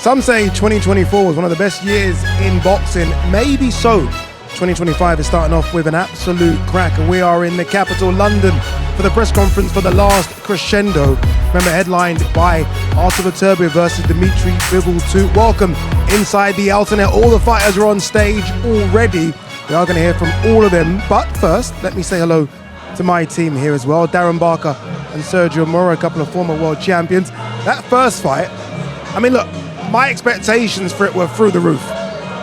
Some say 2024 was one of the best years in boxing. Maybe so. 2025 is starting off with an absolute cracker. We are in the capital, London, for the press conference for the last crescendo. Remember, headlined by Artur Beterbiev versus Dmitry Bivol 2. Welcome inside the alternate. All the fighters are on stage already. We are going to hear from all of them. But first, let me say hello to my team here as well. Darren Barker and Sergio Mora, a couple of former world champions. That first fight, I mean, look, my expectations for it were through the roof.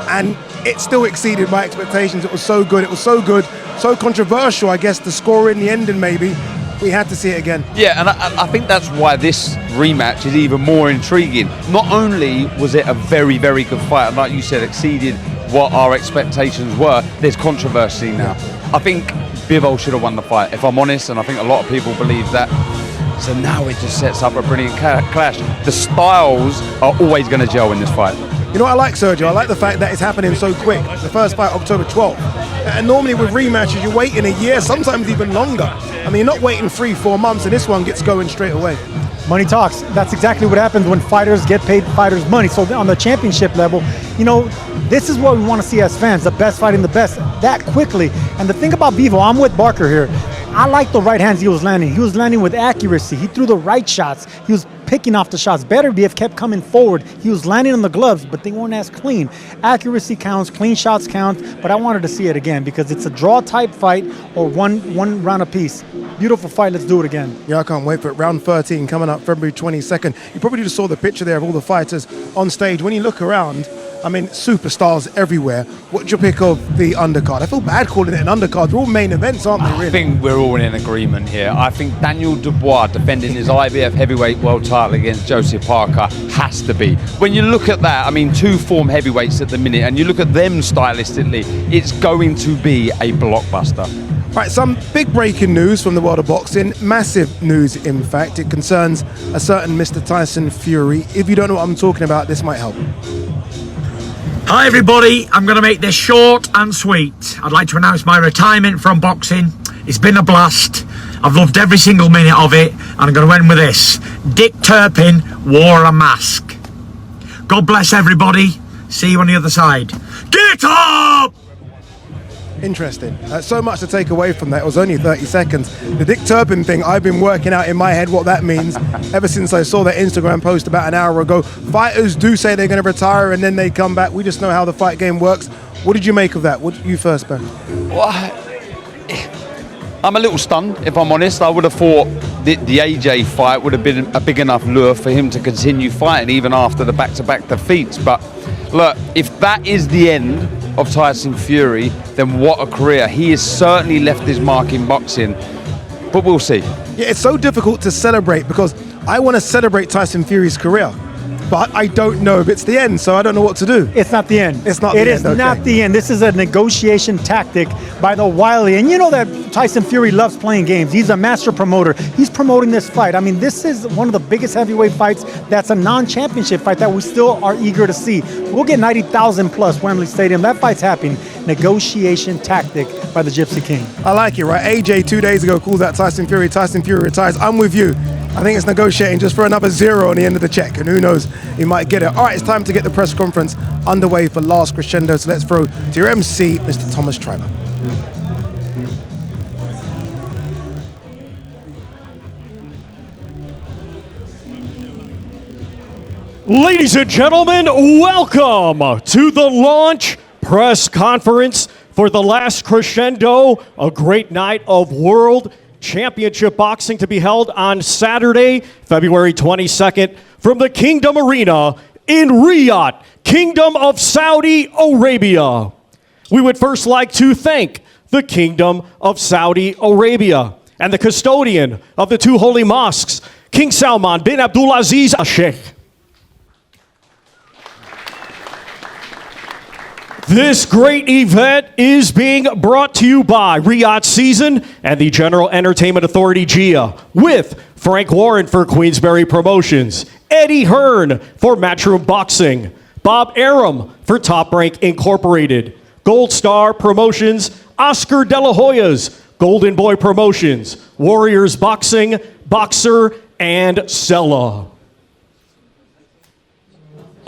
And it still exceeded my expectations. It was so good. It was so good. So controversial, I guess, the score in the ending maybe. We had to see it again. Yeah, and I think that's why this rematch is even more intriguing. Not only was it a very, very good fight, and like you said, exceeded what our expectations were, there's controversy now. I think Bivol should have won the fight, if I'm honest, and I think a lot of people believe that. So now it just sets up a brilliant clash. The styles are always going to gel in this fight. You know what I like, Sergio? I like the fact that it's happening so quick. The first fight, October 12th. And normally with rematches, you're waiting a year, sometimes even longer. I mean, you're not waiting 3-4 months, and this one gets going straight away. Money talks. That's exactly what happens when fighters get paid fighters' money. So on the championship level, you know, this is what we want to see as fans, the best fighting the best that quickly. And the thing about Bivol, I'm with Barker here. I like the right hands he was landing. He was landing with accuracy. He threw the right shots. He was picking off the shots. Beterbiev kept coming forward. He was landing on the gloves, but they weren't as clean. Accuracy counts, clean shots count, but I wanted to see it again because it's a draw type fight or one round apiece. Beautiful fight. Let's do it again. Yeah, I can't wait for it. Round 13 coming up February 22nd. You probably just saw the picture there of all the fighters on stage. When you look around, I mean, superstars everywhere. What's your pick of the undercard? I feel bad calling it an undercard. They're all main events, aren't they, really? I think we're all in agreement here. I think Daniel Dubois defending his IBF heavyweight world title against Joseph Parker has to be. When you look at that, I mean, two form heavyweights at the minute, and you look at them stylistically, it's going to be a blockbuster. Right, some big breaking news from the world of boxing. Massive news, in fact. It concerns a certain Mr. Tyson Fury. If you don't know what I'm talking about, this might help. Hi everybody, I'm going to make this short and sweet. I'd like to announce my retirement from boxing. It's been a blast. I've loved every single minute of it, and I'm going to end with this. Dick Turpin wore a mask. God bless everybody. See you on the other side. Get up! Interesting. So much to take away from that. It was only 30 seconds. The Dick Turpin thing, I've been working out in my head what that means ever since I saw that Instagram post about an hour ago. Fighters do say they're going to retire and then they come back. We just know how the fight game works. What did you make of that? You first, Ben. Well, I'm a little stunned, if I'm honest. I would have thought the AJ fight would have been a big enough lure for him to continue fighting even after the back-to-back defeats. But look, if that is the end of Tyson Fury, then what a career. He has certainly left his mark in boxing, but we'll see. Yeah, it's so difficult to celebrate because I want to celebrate Tyson Fury's career, but I don't know if it's the end, so I don't know what to do. It's not the end. It's not the end. It is okay. Not the end. This is a negotiation tactic by the wily. And you know that Tyson Fury loves playing games. He's a master promoter. He's promoting this fight. I mean, this is one of the biggest heavyweight fights that's a non-championship fight that we still are eager to see. We'll get 90,000 plus Wembley Stadium. That fight's happening. Negotiation tactic by the Gypsy King. I like it, right? AJ 2 days ago calls out Tyson Fury retires. I'm with you. I think it's negotiating just for another zero on the end of the check, and who knows, he might get it. All right, it's time to get the press conference underway for last crescendo, so let's throw to your MC, Mr. Thomas Triber. Ladies and gentlemen, welcome to the launch press conference for the last crescendo, a great night of World Championship Boxing to be held on Saturday, February 22nd from the Kingdom Arena in Riyadh, Kingdom of Saudi Arabia. We would first like to thank the Kingdom of Saudi Arabia and the custodian of the two holy mosques, King Salman bin Abdulaziz Al Sheikh. This great event is being brought to you by Riyadh Season and the General Entertainment Authority, GIA, with Frank Warren for Queensberry Promotions, Eddie Hearn for Matchroom Boxing, Bob Arum for Top Rank Incorporated, Gold Star Promotions, Oscar De La Hoya's Golden Boy Promotions, Warriors Boxing, Boxer, and Sella.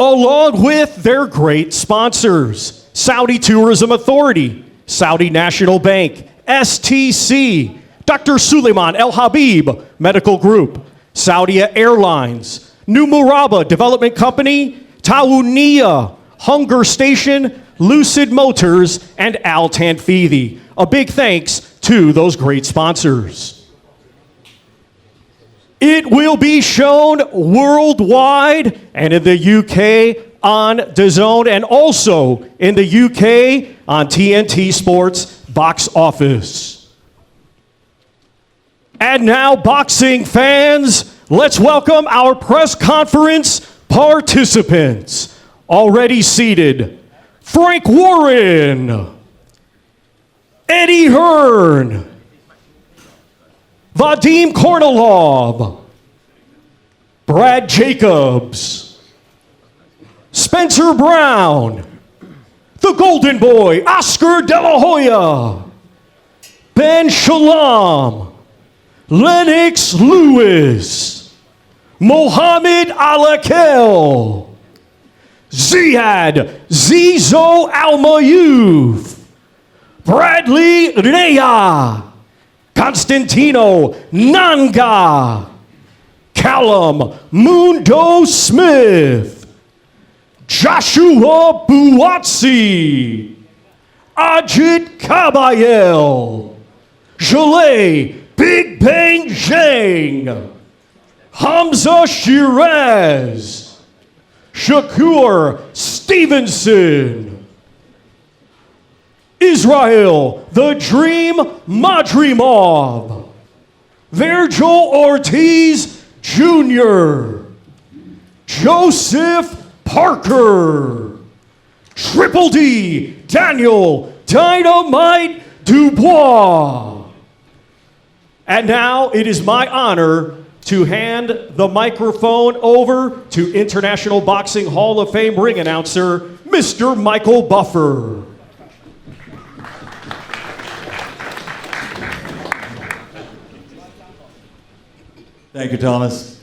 along with their great sponsors: Saudi Tourism Authority, Saudi National Bank, STC, Dr. Suleiman El Habib Medical Group, Saudi Airlines, New Murabba Development Company, Tawuniya, Hunger Station, Lucid Motors, and Al Tanfidi. A big thanks to those great sponsors. It will be shown worldwide and in the UK on DAZN and also in the UK on TNT Sports Box Office. And now, boxing fans, let's welcome our press conference participants. Already seated: Frank Warren, Eddie Hearn, Vadim Kornilov, Brad Jacobs, Spencer Brown, the Golden Boy, Oscar De La Hoya, Ben Shalom, Lennox Lewis, Mohammed Alakel, Ziad Zizo Al-Mayyouf, Bradley Rea, Constantino Nanga, Callum Mundo Smith, Joshua Buatsi, Ajit Kabayel, Jaleh Big Bang Zhang, Hamza Shiraz, Shakur Stevenson, Israil the Dream Madrimov, Vergil Ortiz Jr., Joseph Parker, Triple D Daniel Dynamite Dubois. And now it is my honor to hand the microphone over to International Boxing Hall of Fame ring announcer, Mr. Michael Buffer. Thank you, Thomas.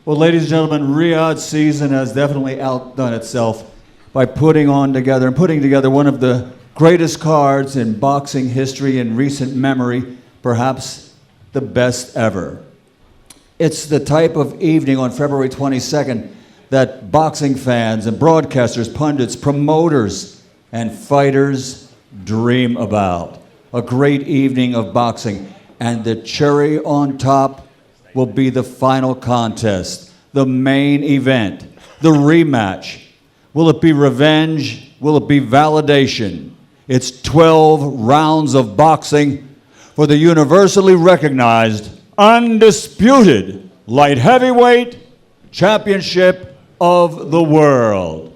Well, ladies and gentlemen, Riyadh season has definitely outdone itself by putting together one of the greatest cards in boxing history in recent memory, perhaps the best ever. It's the type of evening on February 22nd that boxing fans and broadcasters, pundits, promoters, and fighters dream about. A great evening of boxing. And the cherry on top will be the final contest, the main event, the rematch. Will it be revenge? Will it be validation? It's 12 rounds of boxing for the universally recognized, undisputed light heavyweight championship of the world.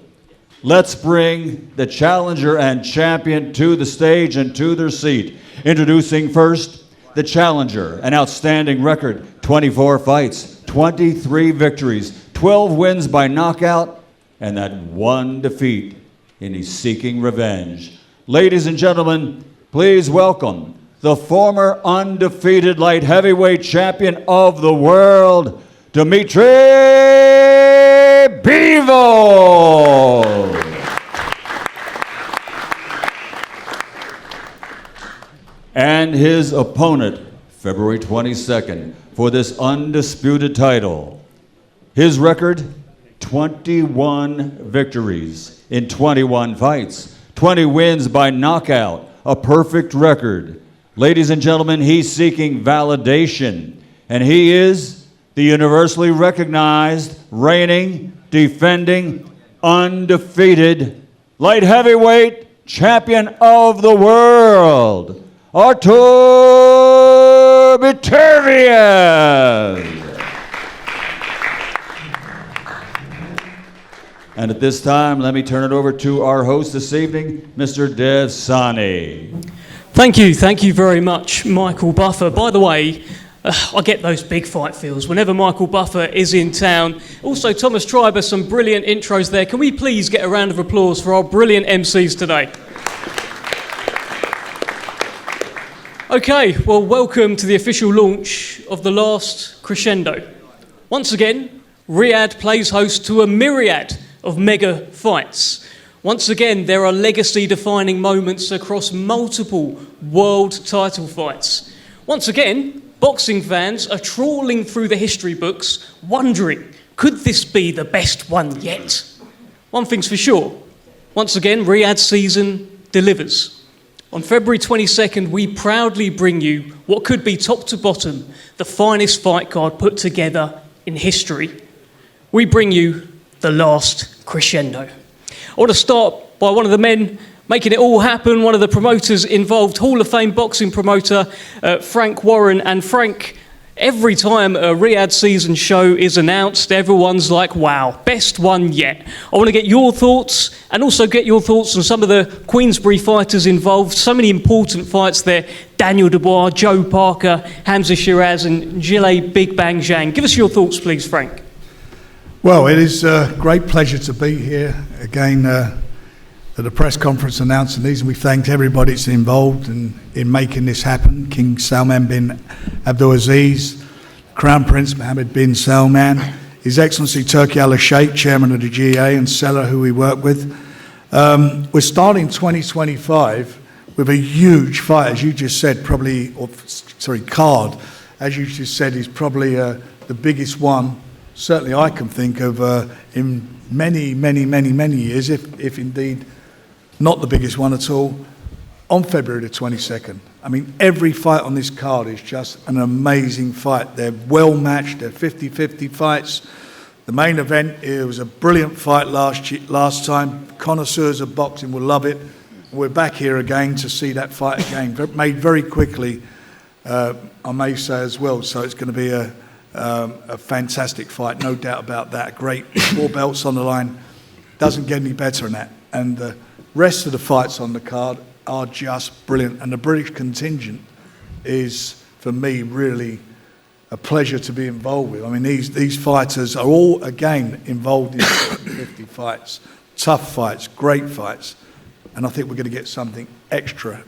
Let's bring the challenger and champion to the stage and to their seat. Introducing first, the challenger, an outstanding record, 24 fights, 23 victories, 12 wins by knockout, and that one defeat, and he's seeking revenge. Ladies and gentlemen, please welcome the former undefeated light heavyweight champion of the world, Dmitry Bivol. And his opponent, February 22nd, for this undisputed title. His record, 21 victories in 21 fights, 20 wins by knockout, a perfect record. Ladies and gentlemen, he's seeking validation, and he is the universally recognized, reigning, defending, undefeated light heavyweight champion of the world, Artur Beterbiev. And at this time, let me turn it over to our host this evening, Mr. DAZN. Thank you very much, Michael Buffer. By the way, I get those big fight feels whenever Michael Buffer is in town. Also, Thomas Triber, some brilliant intros there. Can we please get a round of applause for our brilliant MCs today? Okay, well, welcome to the official launch of the last crescendo. Once again, Riyadh plays host to a myriad of mega fights. Once again, there are legacy-defining moments across multiple world title fights. Once again, boxing fans are trawling through the history books, wondering, could this be the best one yet? One thing's for sure, once again, Riyadh season delivers. On February 22nd, we proudly bring you what could be top to bottom, the finest fight card put together in history. We bring you the last crescendo. I want to start by one of the men making it all happen, one of the promoters involved, Hall of Fame boxing promoter, Frank Warren. And Frank, every time a Riyadh season show is announced, everyone's like, wow, best one yet. I want to get your thoughts and also get your thoughts on some of the Queensberry fighters involved. So many important fights there. Daniel Dubois, Joe Parker, Hamza Shiraz and Gilles Big Bang Zhang. Give us your thoughts, please, Frank. Well, it is a great pleasure to be here again at a press conference announcing these, and we thanked everybody that's involved in making this happen. King Salman bin Abdulaziz, Crown Prince Mohammed bin Salman, His Excellency Turki Al-Sheikh, Chairman of the GA, and Sella, who we work with. We're starting 2025 with a huge fight, as you just said, card, as you just said, is probably the biggest one, certainly I can think of in many years, if indeed not the biggest one at all, on February the 22nd. I mean, every fight on this card is just an amazing fight. They're well matched, they're 50-50 fights. The main event, it was a brilliant fight last time. Connoisseurs of boxing will love it. We're back here again to see that fight again, made very quickly, I may say as well. So it's going to be a fantastic fight, no doubt about that. Great, 4 belts on the line. Doesn't get any better than that. And the rest of the fights on the card are just brilliant. And the British contingent is, for me, really a pleasure to be involved with. I mean, these fighters are all, again, involved in 50 fights. Tough fights, great fights. And I think we're going to get something extra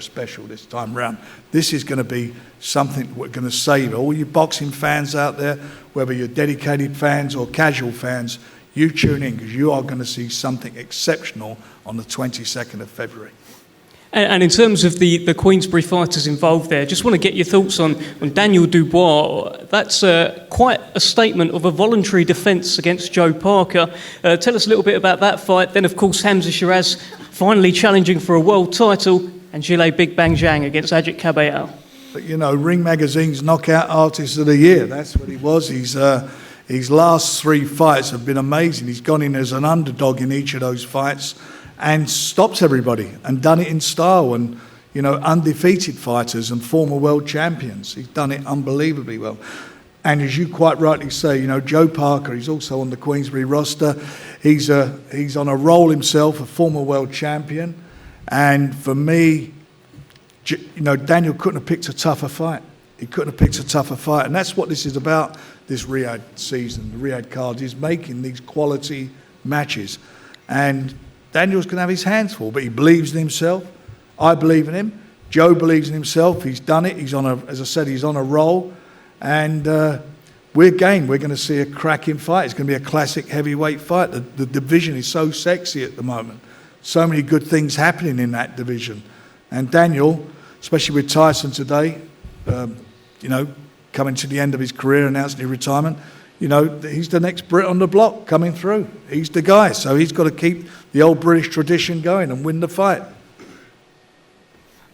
special this time round. This is going to be something we're going to save. All you boxing fans out there, whether you're dedicated fans or casual fans, you tune in because you are going to see something exceptional on the 22nd of February. And in terms of the Queensberry fighters involved there, just want to get your thoughts on Daniel Dubois. That's quite a statement of a voluntary defence against Joe Parker. Tell us a little bit about that fight. Then, of course, Hamza Shiraz finally challenging for a world title, and Gilles Big Bang Zhang against Ajit Kabayel. But, you know, Ring Magazine's Knockout Artist of the Year. That's what he was. His last 3 fights have been amazing. He's gone in as an underdog in each of those fights and stopped everybody and done it in style, and, you know, undefeated fighters and former world champions. He's done it unbelievably well. And as you quite rightly say, you know, Joe Parker, he's also on the Queensberry roster. He's on a roll himself, a former world champion. And for me, you know, Daniel couldn't have picked a tougher fight. He couldn't have picked a tougher fight. And that's what this is about, this Riyadh season, the Riyadh card, is making these quality matches. And Daniel's going to have his hands full, but he believes in himself. I believe in him. Joe believes in himself. He's done it. He's on as I said, he's on a roll. And we're going to see a cracking fight. It's going to be a classic heavyweight fight. The division is so sexy at the moment. So many good things happening in that division. And Daniel, especially with Tyson today, you know, coming to the end of his career, announcing his retirement, you know, he's the next Brit on the block coming through. He's the guy. So he's got to keep the old British tradition going and win the fight.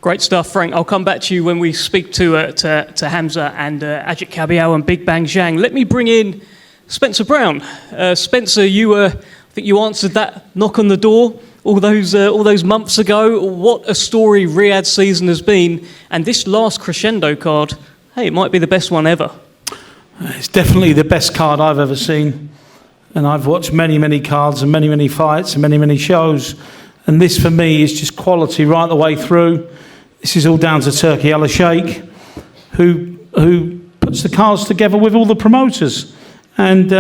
Great stuff, Frank. I'll come back to you when we speak to Hamza and Ajit Kabayel and Big Bang Zhang. Let me bring in Spencer Brown. Spencer, I think you answered that knock on the door all those months ago. What a story Riyadh season has been, and this last crescendo card, hey, it might be the best one ever. It's definitely the best card I've ever seen, and I've watched many cards and many fights and many shows, and this for me is just quality right the way through. This is all down to Turki Al-Sheikh, who puts the cards together with all the promoters, and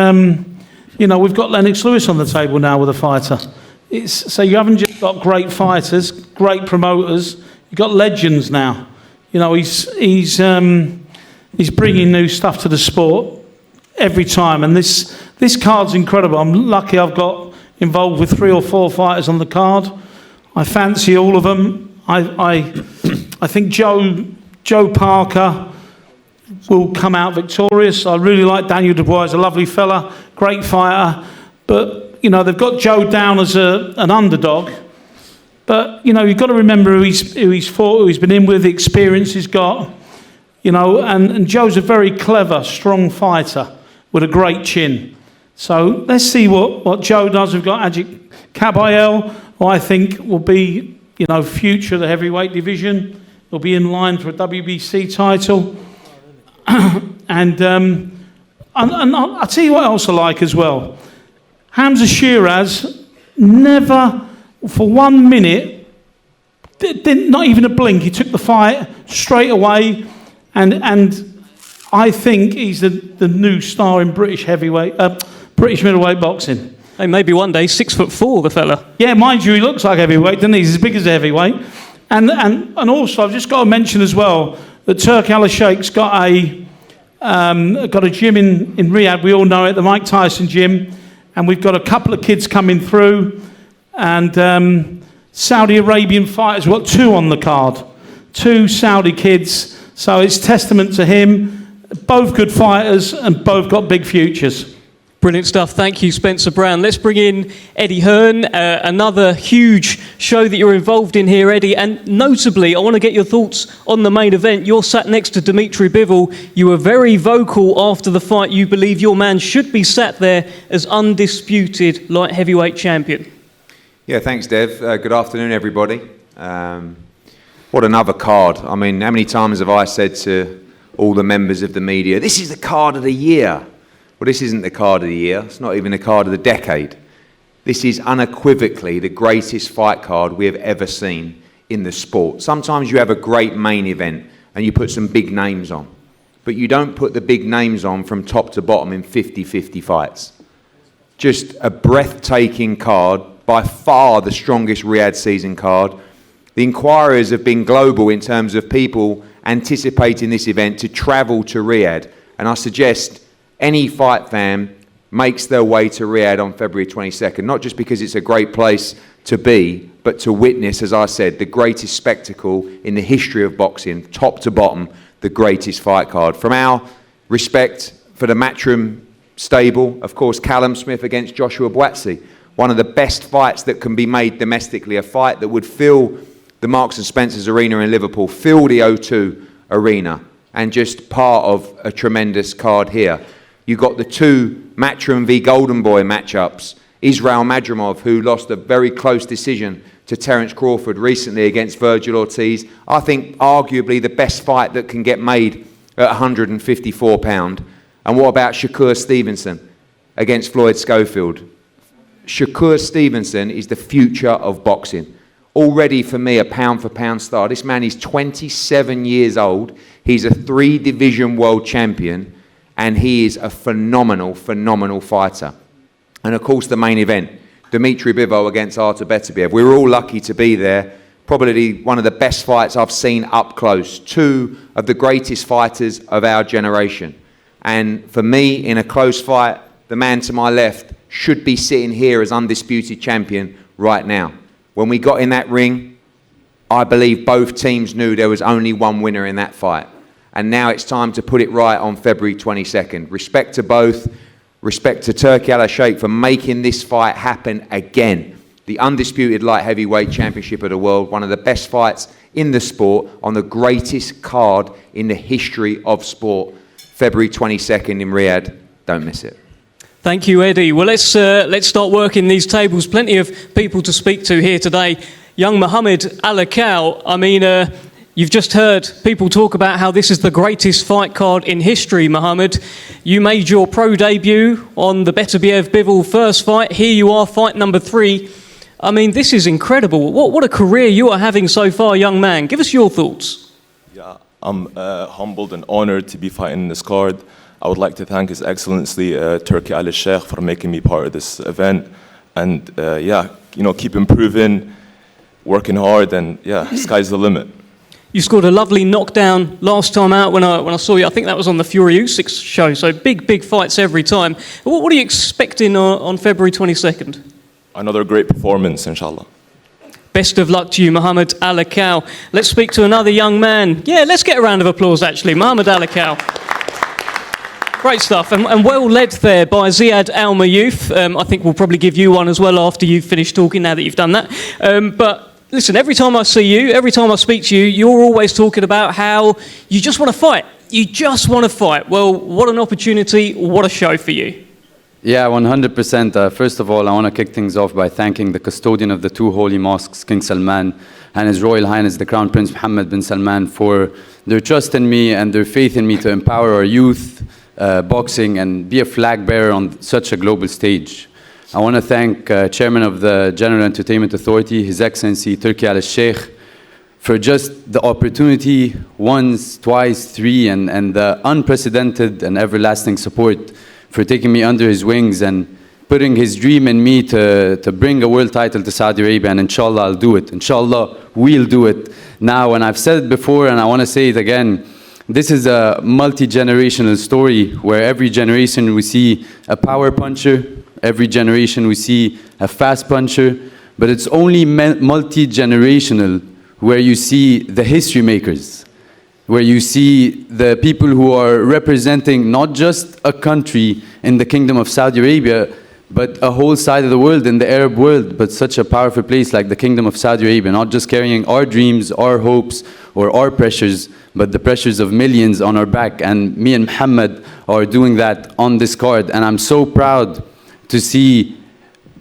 you know, we've got Lennox Lewis on the table now with a fighter. So you haven't just got great fighters, great promoters, you've got legends now. You know, he's bringing new stuff to the sport every time, and this This card's incredible. I'm lucky I've got involved with 3 or 4 fighters on the card. I fancy all of them. I think Joe Parker will come out victorious. I really like Daniel Dubois. He's a lovely fella, great fighter. But, you know, they've got Joe down as an underdog. But, you know, you've got to remember who he's fought, who he's been in with, the experience he's got. You know, and Joe's a very clever, strong fighter with a great chin. So let's see what Joe does. We've got Ajit Kabayel, who I think will be, you know, future of the heavyweight division. He'll be in line for a WBC title. And I'll tell you what else I like as well. Hamza Shiraz never, for 1 minute, not even a blink. He took the fight straight away, and I think he's the new star in British middleweight boxing. Hey, maybe one day, 6'4", the fella. Yeah, mind you, he looks like heavyweight, doesn't he? He's as big as a heavyweight. And also, I've just got to mention as well that Turk Al Sheikh's got a gym in Riyadh. We all know it, the Mike Tyson gym. And we've got a couple of kids coming through. And Saudi Arabian fighters, we've got 2 on the card. 2 Saudi kids. So it's testament to him. Both good fighters and both got big futures. Brilliant stuff. Thank you, Spencer Brown. Let's bring in Eddie Hearn, another huge show that you're involved in here, Eddie. And notably, I want to get your thoughts on the main event. You're sat next to Dmitry Bivol. You were very vocal after the fight. You believe your man should be sat there as undisputed light heavyweight champion. Yeah, thanks, Dev. Good afternoon, everybody. What another card. I mean, how many times have I said to all the members of the media, this is the card of the year? Well, this isn't the card of the year. It's not even the card of the decade. This is unequivocally the greatest fight card we have ever seen in the sport. Sometimes you have a great main event and you put some big names on, but you don't put the big names on from top to bottom in 50-50 fights. Just a breathtaking card, by far the strongest Riyadh season card. The inquiries have been global in terms of people anticipating this event to travel to Riyadh, and I suggest any fight fan makes their way to Riyadh on February 22nd, not just because it's a great place to be, but to witness, as I said, the greatest spectacle in the history of boxing, top to bottom, the greatest fight card. From our respect for the Matchroom stable, of course, Callum Smith against Joshua Buatsi, one of the best fights that can be made domestically, a fight that would fill the Marks and Spencer's Arena in Liverpool, fill the O2 Arena, and just part of a tremendous card here. You got the 2 Matchroom v Golden Boy matchups. Israil Madrimov, who lost a very close decision to Terence Crawford recently against Vergil Ortiz. I think arguably the best fight that can get made at 154 pound. And what about Shakur Stevenson against Floyd Schofield? Shakur Stevenson is the future of boxing. Already for me a pound for pound star. This man is 27 years old. He's a 3-division world champion. And he is a phenomenal, phenomenal fighter. And of course, the main event, Dmitry Bivol against Artur Beterbiev. We were all lucky to be there. Probably one of the best fights I've seen up close. 2 of the greatest fighters of our generation. And for me, in a close fight, the man to my left should be sitting here as undisputed champion right now. When we got in that ring, I believe both teams knew there was only one winner in that fight. And now it's time to put it right on February 22nd. Respect to both. Respect to Turki Al Sheikh for making this fight happen again. The undisputed light heavyweight championship of the world. One of the best fights in the sport on the greatest card in the history of sport. February 22nd in Riyadh. Don't miss it. Thank you, Eddie. Well, let's start working these tables. Plenty of people to speak to here today. Young Mohammed Alakal, I mean, you've just heard people talk about how this is the greatest fight card in history, Mohammed. You made your pro debut on the Beterbiev-Bivol first fight. Here you are, fight number 3. I mean, this is incredible. What a career you are having so far, young man. Give us your thoughts. Yeah, I'm humbled and honored to be fighting this card. I would like to thank His Excellency Turki Al Sheikh for making me part of this event. And yeah, you know, keep improving, working hard, and yeah, sky's the limit. You scored a lovely knockdown last time out when I saw you. I think that was on the Fury Usyk show. So big fights every time. What are you expecting on February 22nd? Another great performance, inshallah. Best of luck to you, Muhammad Alakal. Let's speak to another young man. Yeah, let's get a round of applause, actually. Muhammad Alakal. Great stuff, and well led there by Ziad Al-Mayouf. I think we'll probably give you one as well after you've finished talking, now that you've done that. But listen, every time I see you, every time I speak to you, you're always talking about how you just want to fight. You just want to fight. Well, what an opportunity, what a show for you. Yeah, 100%. First of all, I want to kick things off by thanking the custodian of the two holy mosques, King Salman, and His Royal Highness the Crown Prince Mohammed bin Salman, for their trust in me and their faith in me to empower our youth, boxing, and be a flag bearer on such a global stage. I want to thank Chairman of the General Entertainment Authority, His Excellency Turki Al-Sheikh, for just the opportunity once, twice, three, and the unprecedented and everlasting support for taking me under his wings and putting his dream in me to bring a world title to Saudi Arabia, and inshallah I'll do it. Inshallah we'll do it. Now, and I've said it before and I want to say it again, this is a multi-generational story where every generation we see a power puncher, every generation we see a fast puncher, but it's only multi-generational where you see the history makers, where you see the people who are representing not just a country in the Kingdom of Saudi Arabia, but a whole side of the world, in the Arab world, but such a powerful place like the Kingdom of Saudi Arabia, not just carrying our dreams, our hopes, or our pressures, but the pressures of millions on our back. And me and Muhammad are doing that on this card. And I'm so proud to see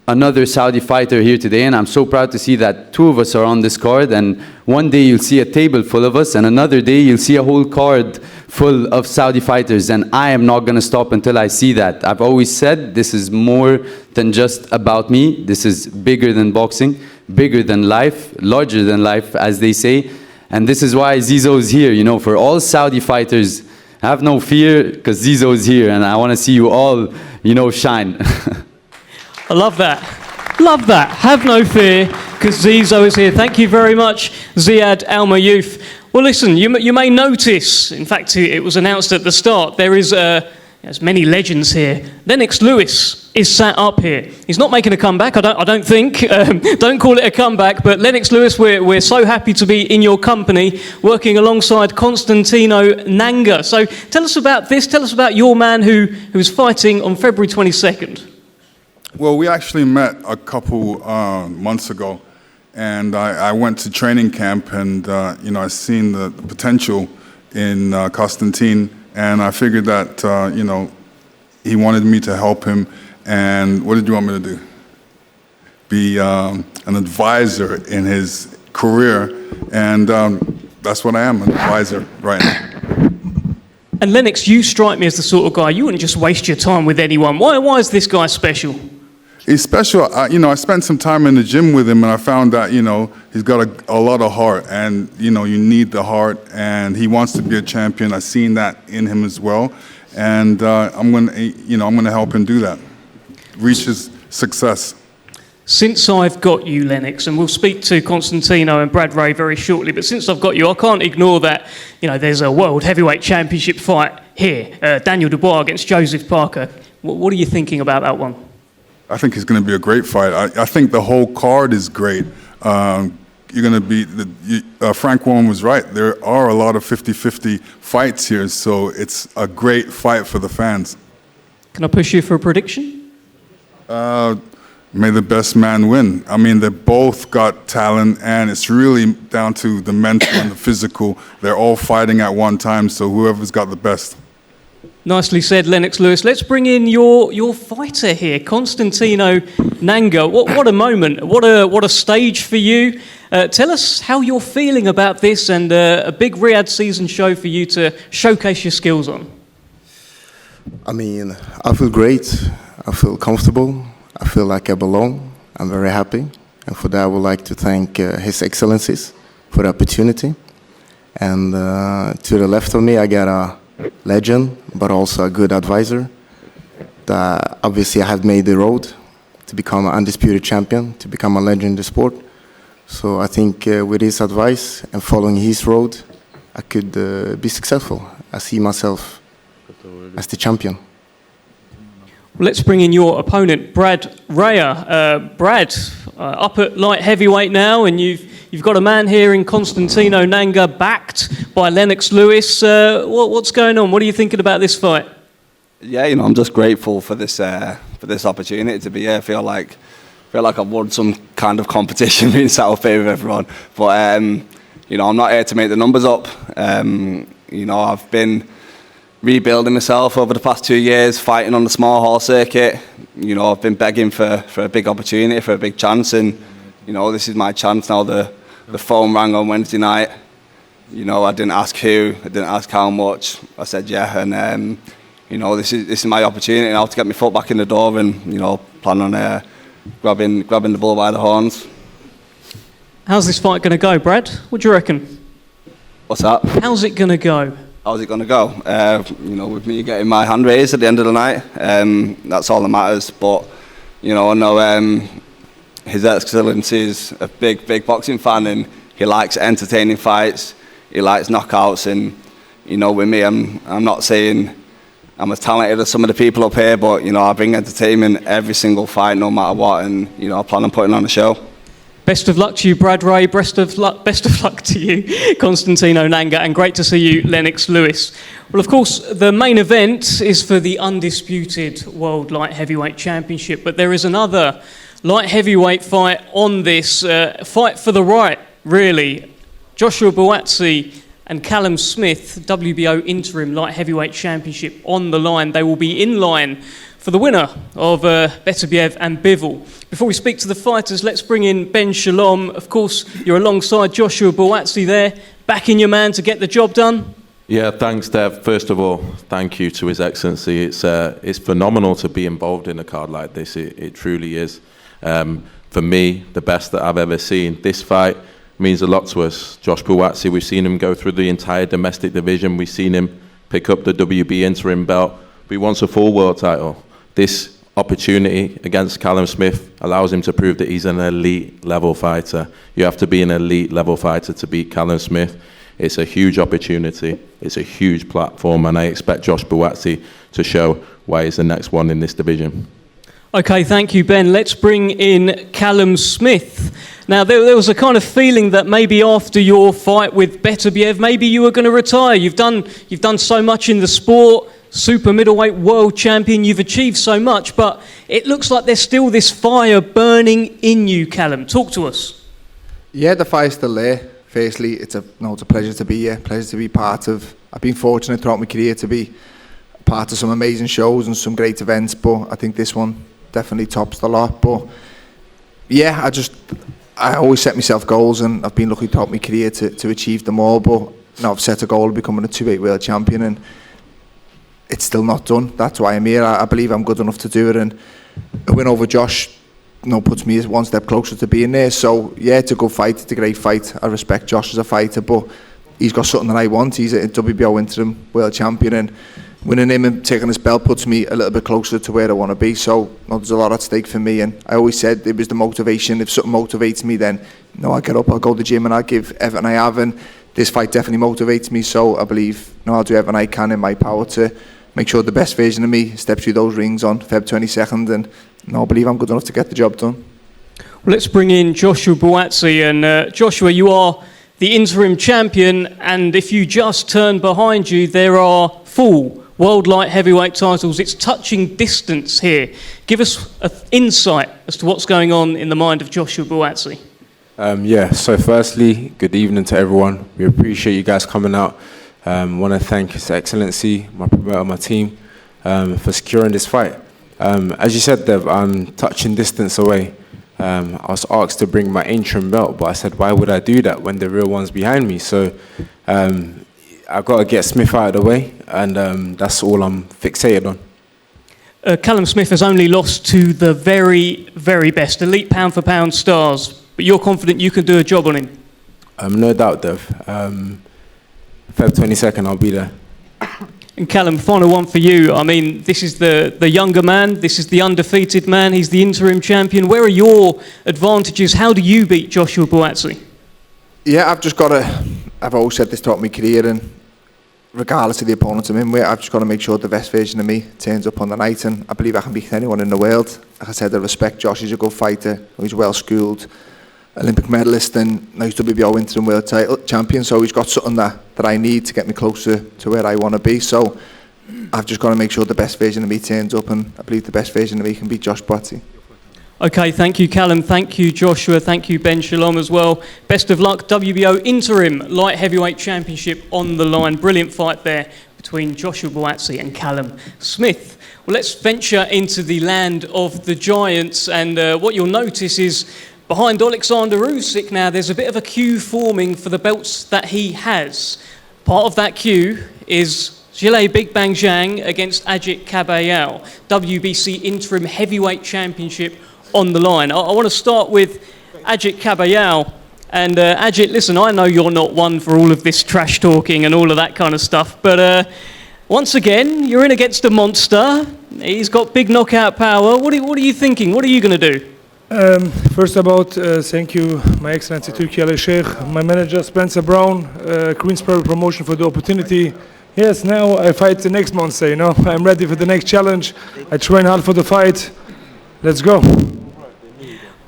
another Saudi fighter here today, and I'm so proud to see that two of us are on this card, and one day you'll see a table full of us, and another day you'll see a whole card full of Saudi fighters, and I am not going to stop until I see that. I've always said this is more than just about me. This is bigger than boxing, bigger than life, larger than life, as they say, and this is why Zizo is here. You know, for all Saudi fighters, have no fear, because Zizo is here, and I want to see you all, you know, shine. I love that. Love that. Have no fear, because Zizo is here. Thank you very much, Ziad Al-Mayouf. Well, listen, you may notice, in fact, it was announced at the start, there's many legends here. Lennox Lewis is sat up here. He's not making a comeback, I don't think. Don't call it a comeback, but Lennox Lewis, we're so happy to be in your company, working alongside Constantino Nanga. So tell us about this. Tell us about your man who is fighting on February 22nd. Well, we actually met a couple months ago, and I went to training camp, and you know, I seen the potential in Constantine, and I figured that you know, he wanted me to help him. And what did you want me to do? Be an advisor in his career, and that's what I am, an advisor right now. And Lennox, you strike me as the sort of guy, you wouldn't just waste your time with anyone. Why is this guy special? He's special. You know, I spent some time in the gym with him, and I found that, you know, he's got a lot of heart, and, you know, you need the heart, and he wants to be a champion. I've seen that in him as well, and I'm going to help him do that, reach his success. Since I've got you, Lennox, and we'll speak to Constantino and Brad Ray very shortly, but since I've got you, I can't ignore that, you know, there's a World Heavyweight Championship fight here, Daniel Dubois against Joseph Parker. What are you thinking about that one? I think it's going to be a great fight. I think the whole card is great. You're going to be, Frank Warren was right. There are a lot of 50-50 fights here, so it's a great fight for the fans. Can I push you for a prediction? May the best man win. I mean, they both got talent, and it's really down to the mental and the physical. They're all fighting at one time, so whoever's got the best. Nicely said, Lennox Lewis. Let's bring in your fighter here, Constantino Nanga. What a moment! What a stage for you. Tell us how you're feeling about this, and a big Riyadh season show for you to showcase your skills on. I mean, I feel great. I feel comfortable. I feel like I belong. I'm very happy, and for that, I would like to thank His Excellencies for the opportunity. And to the left of me, I got a legend, but also a good advisor. That obviously I have made the road to become an undisputed champion, to become a legend in the sport. So I think with his advice and following his road, I could be successful. I see myself as the champion. Let's bring in your opponent, Brad Raya. Brad, up at light heavyweight now, and you've got a man here in Constantino Nanga, backed by Lennox Lewis. What's going on? What are you thinking about this fight? Yeah, I'm just grateful for this opportunity to be here. I feel like I've won some kind of competition being sat up here with everyone. But I'm not here to make the numbers up. I've been rebuilding myself over the past 2 years, fighting on the small hall circuit. I've been begging for a big opportunity, for a big chance, and this is my chance now. The phone rang on Wednesday night. I didn't ask who, I didn't ask how much. I said yeah, and this is my opportunity now to get my foot back in the door, and plan on grabbing the bull by the horns. How's this fight going to go, Brad? What do you reckon? What's that? How's it going to go? How's it going to go? With me getting my hand raised at the end of the night, that's all that matters. But I know His Excellency is a big boxing fan, and he likes entertaining fights. He likes knockouts, and with me, I'm not saying I'm as talented as some of the people up here, but I bring entertainment every single fight, no matter what, and I plan on putting on a show. Best of luck to you, Brad Ray. Best of luck to you, Constantino Nanga, and great to see you, Lennox Lewis. Well, of course, the main event is for the undisputed World Light Heavyweight Championship, but there is another light heavyweight fight on this, fight for the right, really. Joshua Buatsi and Callum Smith, WBO Interim Light Heavyweight Championship on the line. They will be in line for the winner of Beterbiev and Bivol. Before we speak to the fighters, let's bring in Ben Shalom. Of course, you're alongside Joshua Buatsi there, backing your man to get the job done. Yeah, thanks, Dev. First of all, thank you to His Excellency. It's phenomenal to be involved in a card like this. It truly is. For me, the best that I've ever seen. This fight means a lot to us. Josh Buatsi, we've seen him go through the entire domestic division. We've seen him pick up the WB interim belt. But he wants a full world title. This opportunity against Callum Smith allows him to prove that he's an elite level fighter. You have to be an elite level fighter to beat Callum Smith. It's a huge opportunity. It's a huge platform, and I expect Josh Buatsi to show why he's the next one in this division. Okay, thank you, Ben. Let's bring in Callum Smith. Now, there was a kind of feeling that maybe after your fight with Beterbiev, maybe you were going to retire. You've done so much in the sport, super middleweight world champion. You've achieved so much, but it looks like there's still this fire burning in you, Callum. Talk to us. Yeah, the fire's still there. Firstly, it's a pleasure to be here. Pleasure to be part of. I've been fortunate throughout my career to be part of some amazing shows and some great events, but I think this one definitely tops the lot. But yeah, I always set myself goals, and I've been lucky throughout my career to achieve them all. But now I've set a goal of becoming a 2-weight world champion, and it's still not done. That's why I'm here. I believe I'm good enough to do it, and a win over Josh puts me one step closer to being there. So yeah, it's a good fight. It's a great fight. I respect Josh as a fighter, but he's got something that I want. He's a WBO interim world champion, and winning him and taking his belt puts me a little bit closer to where I want to be. So there's a lot at stake for me, and I always said it was the motivation. If something motivates me, then I get up, I'll go to the gym, and I give everything I have, and this fight definitely motivates me. So I believe I'll do everything I can in my power to make sure the best version of me steps through those rings on Feb 22nd, and I believe I'm good enough to get the job done. Well, let's bring in Joshua Buatsi, and Joshua, you are the interim champion, and if you just turn behind you, there are full World Light Heavyweight titles. It's touching distance here. Give us an insight as to what's going on in the mind of Joshua Buatsi. So firstly, good evening to everyone. We appreciate you guys coming out. Want to thank His Excellency, my promoter, my team, for securing this fight. As you said, Dev, I'm touching distance away. I was asked to bring my interim belt, but I said, why would I do that when the real one's behind me? So I've got to get Smith out of the way, and that's all I'm fixated on. Callum Smith has only lost to the very, very best, elite pound-for-pound stars, but you're confident you can do a job on him? No doubt, Dev. Feb 22nd, I'll be there. And Callum, final one for you. I mean, this is the younger man, this is the undefeated man, he's the interim champion. Where are your advantages? How do you beat Joshua Buatsi? Yeah, I've always said this throughout my career, and regardless of the opponent I'm in with, I've just got to make sure the best version of me turns up on the night, and I believe I can beat anyone in the world. Like I said, I respect Josh, he's a good fighter, he's well schooled, Olympic medalist, and now he's WBO interim world title champion, so he's got something that I need to get me closer to where I want to be. So I've just got to make sure the best version of me turns up, and I believe the best version of me can beat Josh Buatsi. Okay, thank you, Callum. Thank you, Joshua. Thank you, Ben Shalom as well. Best of luck. WBO Interim Light Heavyweight Championship on the line. Brilliant fight there between Joshua Buatsi and Callum Smith. Well, let's venture into the land of the giants, and what you'll notice is behind Alexander Usyk now, there's a bit of a queue forming for the belts that he has. Part of that queue is Zhilei Big Bang Zhang against Ajit Kabayel, WBC Interim Heavyweight Championship on the line. I want to start with Ajit Kabayel. And Ajit, listen, I know you're not one for all of this trash talking and all of that kind of stuff, but once again, you're in against a monster. He's got big knockout power. What are you thinking? What are you going to do? First about, thank you, My Excellency Turki Ali Sheikh, my manager Spencer Brown, Queen's Private Promotion for the opportunity. Yes, now I fight the next monster, you know. I'm ready for the next challenge. I train hard for the fight. Let's go.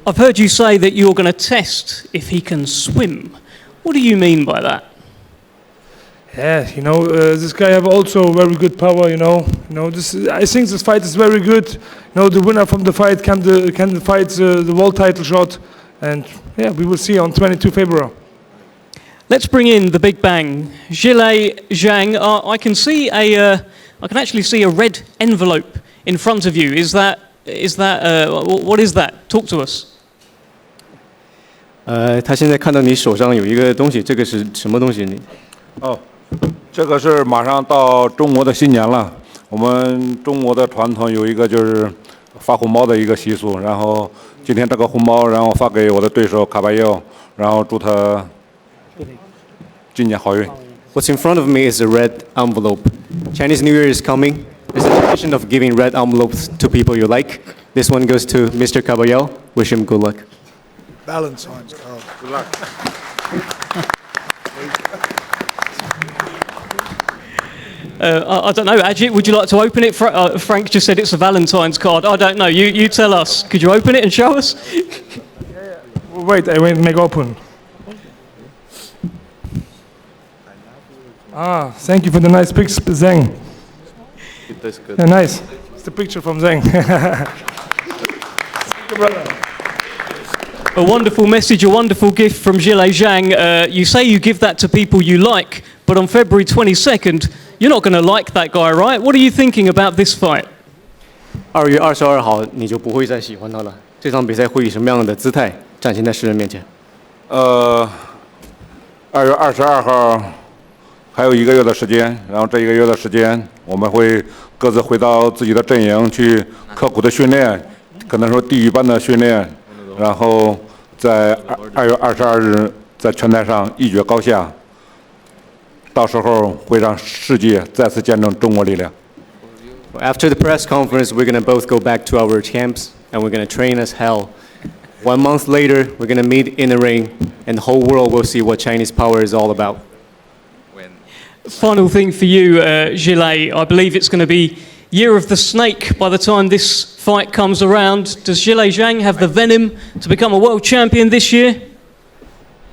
I've heard you say that you're going to test if he can swim. What do you mean by that? Yeah, you know, this guy have also very good power, you know. I think this fight is very good. You know, the winner from the fight can fight the world title shot, and yeah, we will see on 22 February. Let's bring in the Big Bang. Zhilei Zhang, I can actually see a red envelope in front of you. What is that? Talk to us. 他现在看到你手上有一个东西，这个是什么东西？这个是马上到中国的新年了，我们中国的传统有一个就是发红包的一个习俗，然后今天这个红包，然后发给我的对手卡巴耶，然后祝他今年好运。What's in front of me is a red envelope. Chinese New Year is coming. There's a tradition of giving red envelopes to people you like. This one goes to Mr. Caballero. Wish him good luck. Valentine's card. Good luck. I don't know, Ajit, would you like to open it? Frank just said it's a Valentine's card. I don't know. You tell us. Could you open it and show us? Wait, I will make open. Thank you for the nice picture, Zhang. Yeah, nice. It's the picture from Zhang. Thank you, brother. A wonderful message, a wonderful gift from Zhilei Zhang. You say you give that to people you like, but on February 22nd, you're not going to like that guy, right? What are you thinking about this fight? 2月22号，你就不会再喜欢他了。这场比赛会以什么样的姿态展现在世人面前2月22号还有1个月的时间，然后这1个月的时间，我们会各自回到自己的阵营去刻苦的训练，可能说地狱般的训练，然后在2月22日在拳台上一决高下。到时候会让世界再次见证中国力量。After the press conference, we're going to both go back to our camps and we're going to train as hell. 1 month later, we're going to meet in the ring and the whole world will see what Chinese power is all about. Final thing for you, Zhilei. I believe it's going to be Year of the Snake by the time this fight comes around. Does Zhilei Zhang have the venom to become a world champion this year?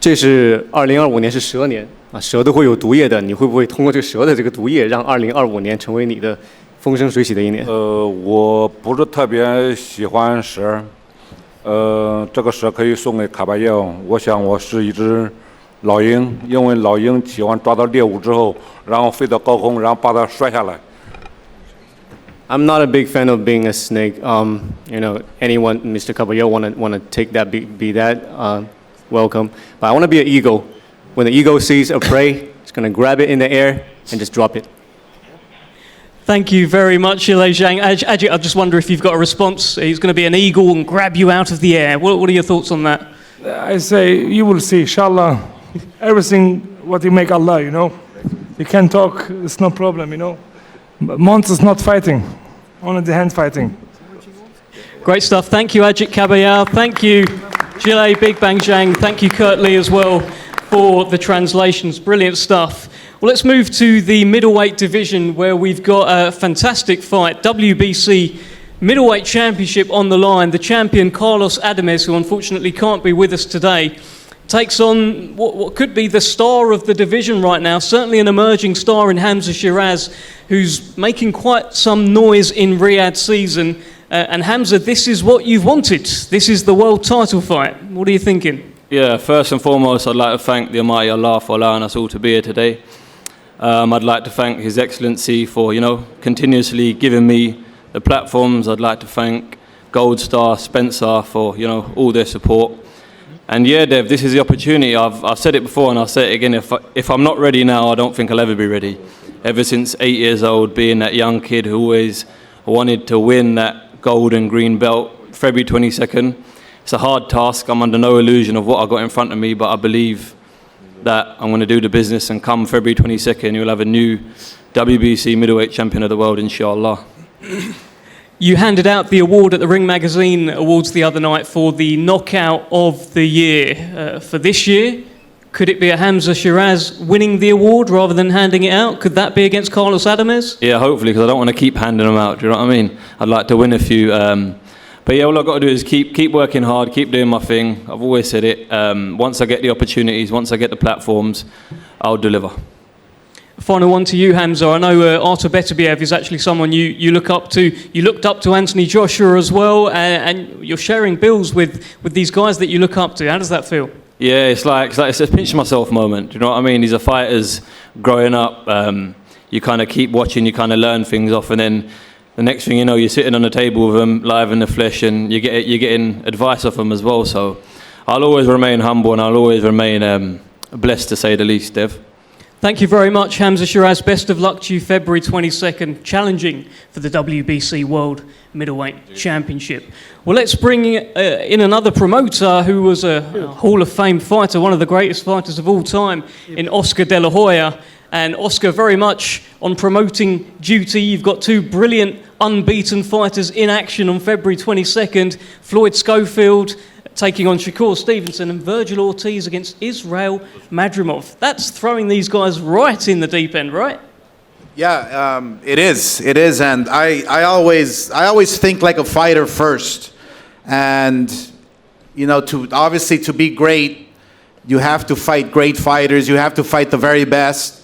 这是2025年是蛇年啊，蛇都会有毒液的，你会不会通过这个蛇的这个毒液，让2025年成为你的风生水起的一年？我不是特别喜欢蛇，这个蛇可以送给卡巴耶。我想我是一只老鹰，因为老鹰喜欢抓到猎物之后，然后飞到高空，然后把它摔下来。I'm not a big fan of being a snake. You know, anyone, Mr. Caballero, wanna take that, be that. Welcome. But I want to be an eagle. When the eagle sees a prey, it's going to grab it in the air and just drop it. Thank you very much, Zhilei Zhang. Ajit, I just wonder if you've got a response. He's going to be an eagle and grab you out of the air. What are your thoughts on that? I say, you will see, inshallah. Everything what you make Allah, you know. You can talk, it's no problem, you know. Monsters not fighting, only the hand fighting. Great stuff. Thank you, Ajit Kabayar. Thank you, Jile Big Bang Zhang. Thank you, Kurt Lee, as well, for the translations. Brilliant stuff. Well, let's move to the middleweight division, where we've got a fantastic fight. WBC Middleweight Championship on the line. The champion, Carlos Adames, who unfortunately can't be with us today, takes on what could be the star of the division right now, certainly an emerging star in Hamza Shiraz, who's making quite some noise in Riyadh season. And Hamza, this is what you've wanted. This is the world title fight. What are you thinking? Yeah, first and foremost, I'd like to thank the Almighty Allah for allowing us all to be here today. I'd like to thank His Excellency for, continuously giving me the platforms. I'd like to thank Gold Star, Spencer for, all their support. And yeah, Dev, this is the opportunity. I've said it before and I'll say it again. If I'm not ready now, I don't think I'll ever be ready. Ever since 8 years old, being that young kid who always wanted to win that gold and green belt, February 22nd. It's a hard task. I'm under no illusion of what I got in front of me, but I believe that I'm going to do the business, and come February 22nd, you'll have a new WBC middleweight champion of the world, inshallah. You handed out the award at the Ring Magazine Awards the other night for the knockout of the year. For this year, could it be a Hamza Shiraz winning the award rather than handing it out? Could that be against Carlos Adames? Yeah, hopefully, because I don't want to keep handing them out. Do you know what I mean? I'd like to win a few. But yeah, all I've got to do is keep working hard, keep doing my thing. I've always said it. Once I get the opportunities, once I get the platforms, I'll deliver. Final one to you, Hamza. I know Artur Beterbiev is actually someone you look up to. You looked up to Anthony Joshua as well, and you're sharing bills with these guys that you look up to. How does that feel? Yeah, it's a pinch myself moment. Do you know what I mean? These are fighters growing up. You kind of keep watching, you kind of learn things off, and then the next thing you know, you're sitting on the table with them live in the flesh, and you're getting advice off them as well. So I'll always remain humble, and I'll always remain blessed, to say the least, Dev. Thank you very much, Hamza Shiraz. Best of luck to you February 22nd, challenging for the WBC World Middleweight Championship. Well, let's bring in another promoter who was a Hall of Fame fighter, one of the greatest fighters of all time, in Oscar De La Hoya. And Oscar, very much on promoting duty. You've got two brilliant, unbeaten fighters in action on February 22nd. Floyd Schofield taking on Shakur Stevenson, and Vergil Ortiz against Israil Madrimov. That's throwing these guys right in the deep end, right? Yeah, it is. It is, and I always think like a fighter first, and to be great, you have to fight great fighters. You have to fight the very best.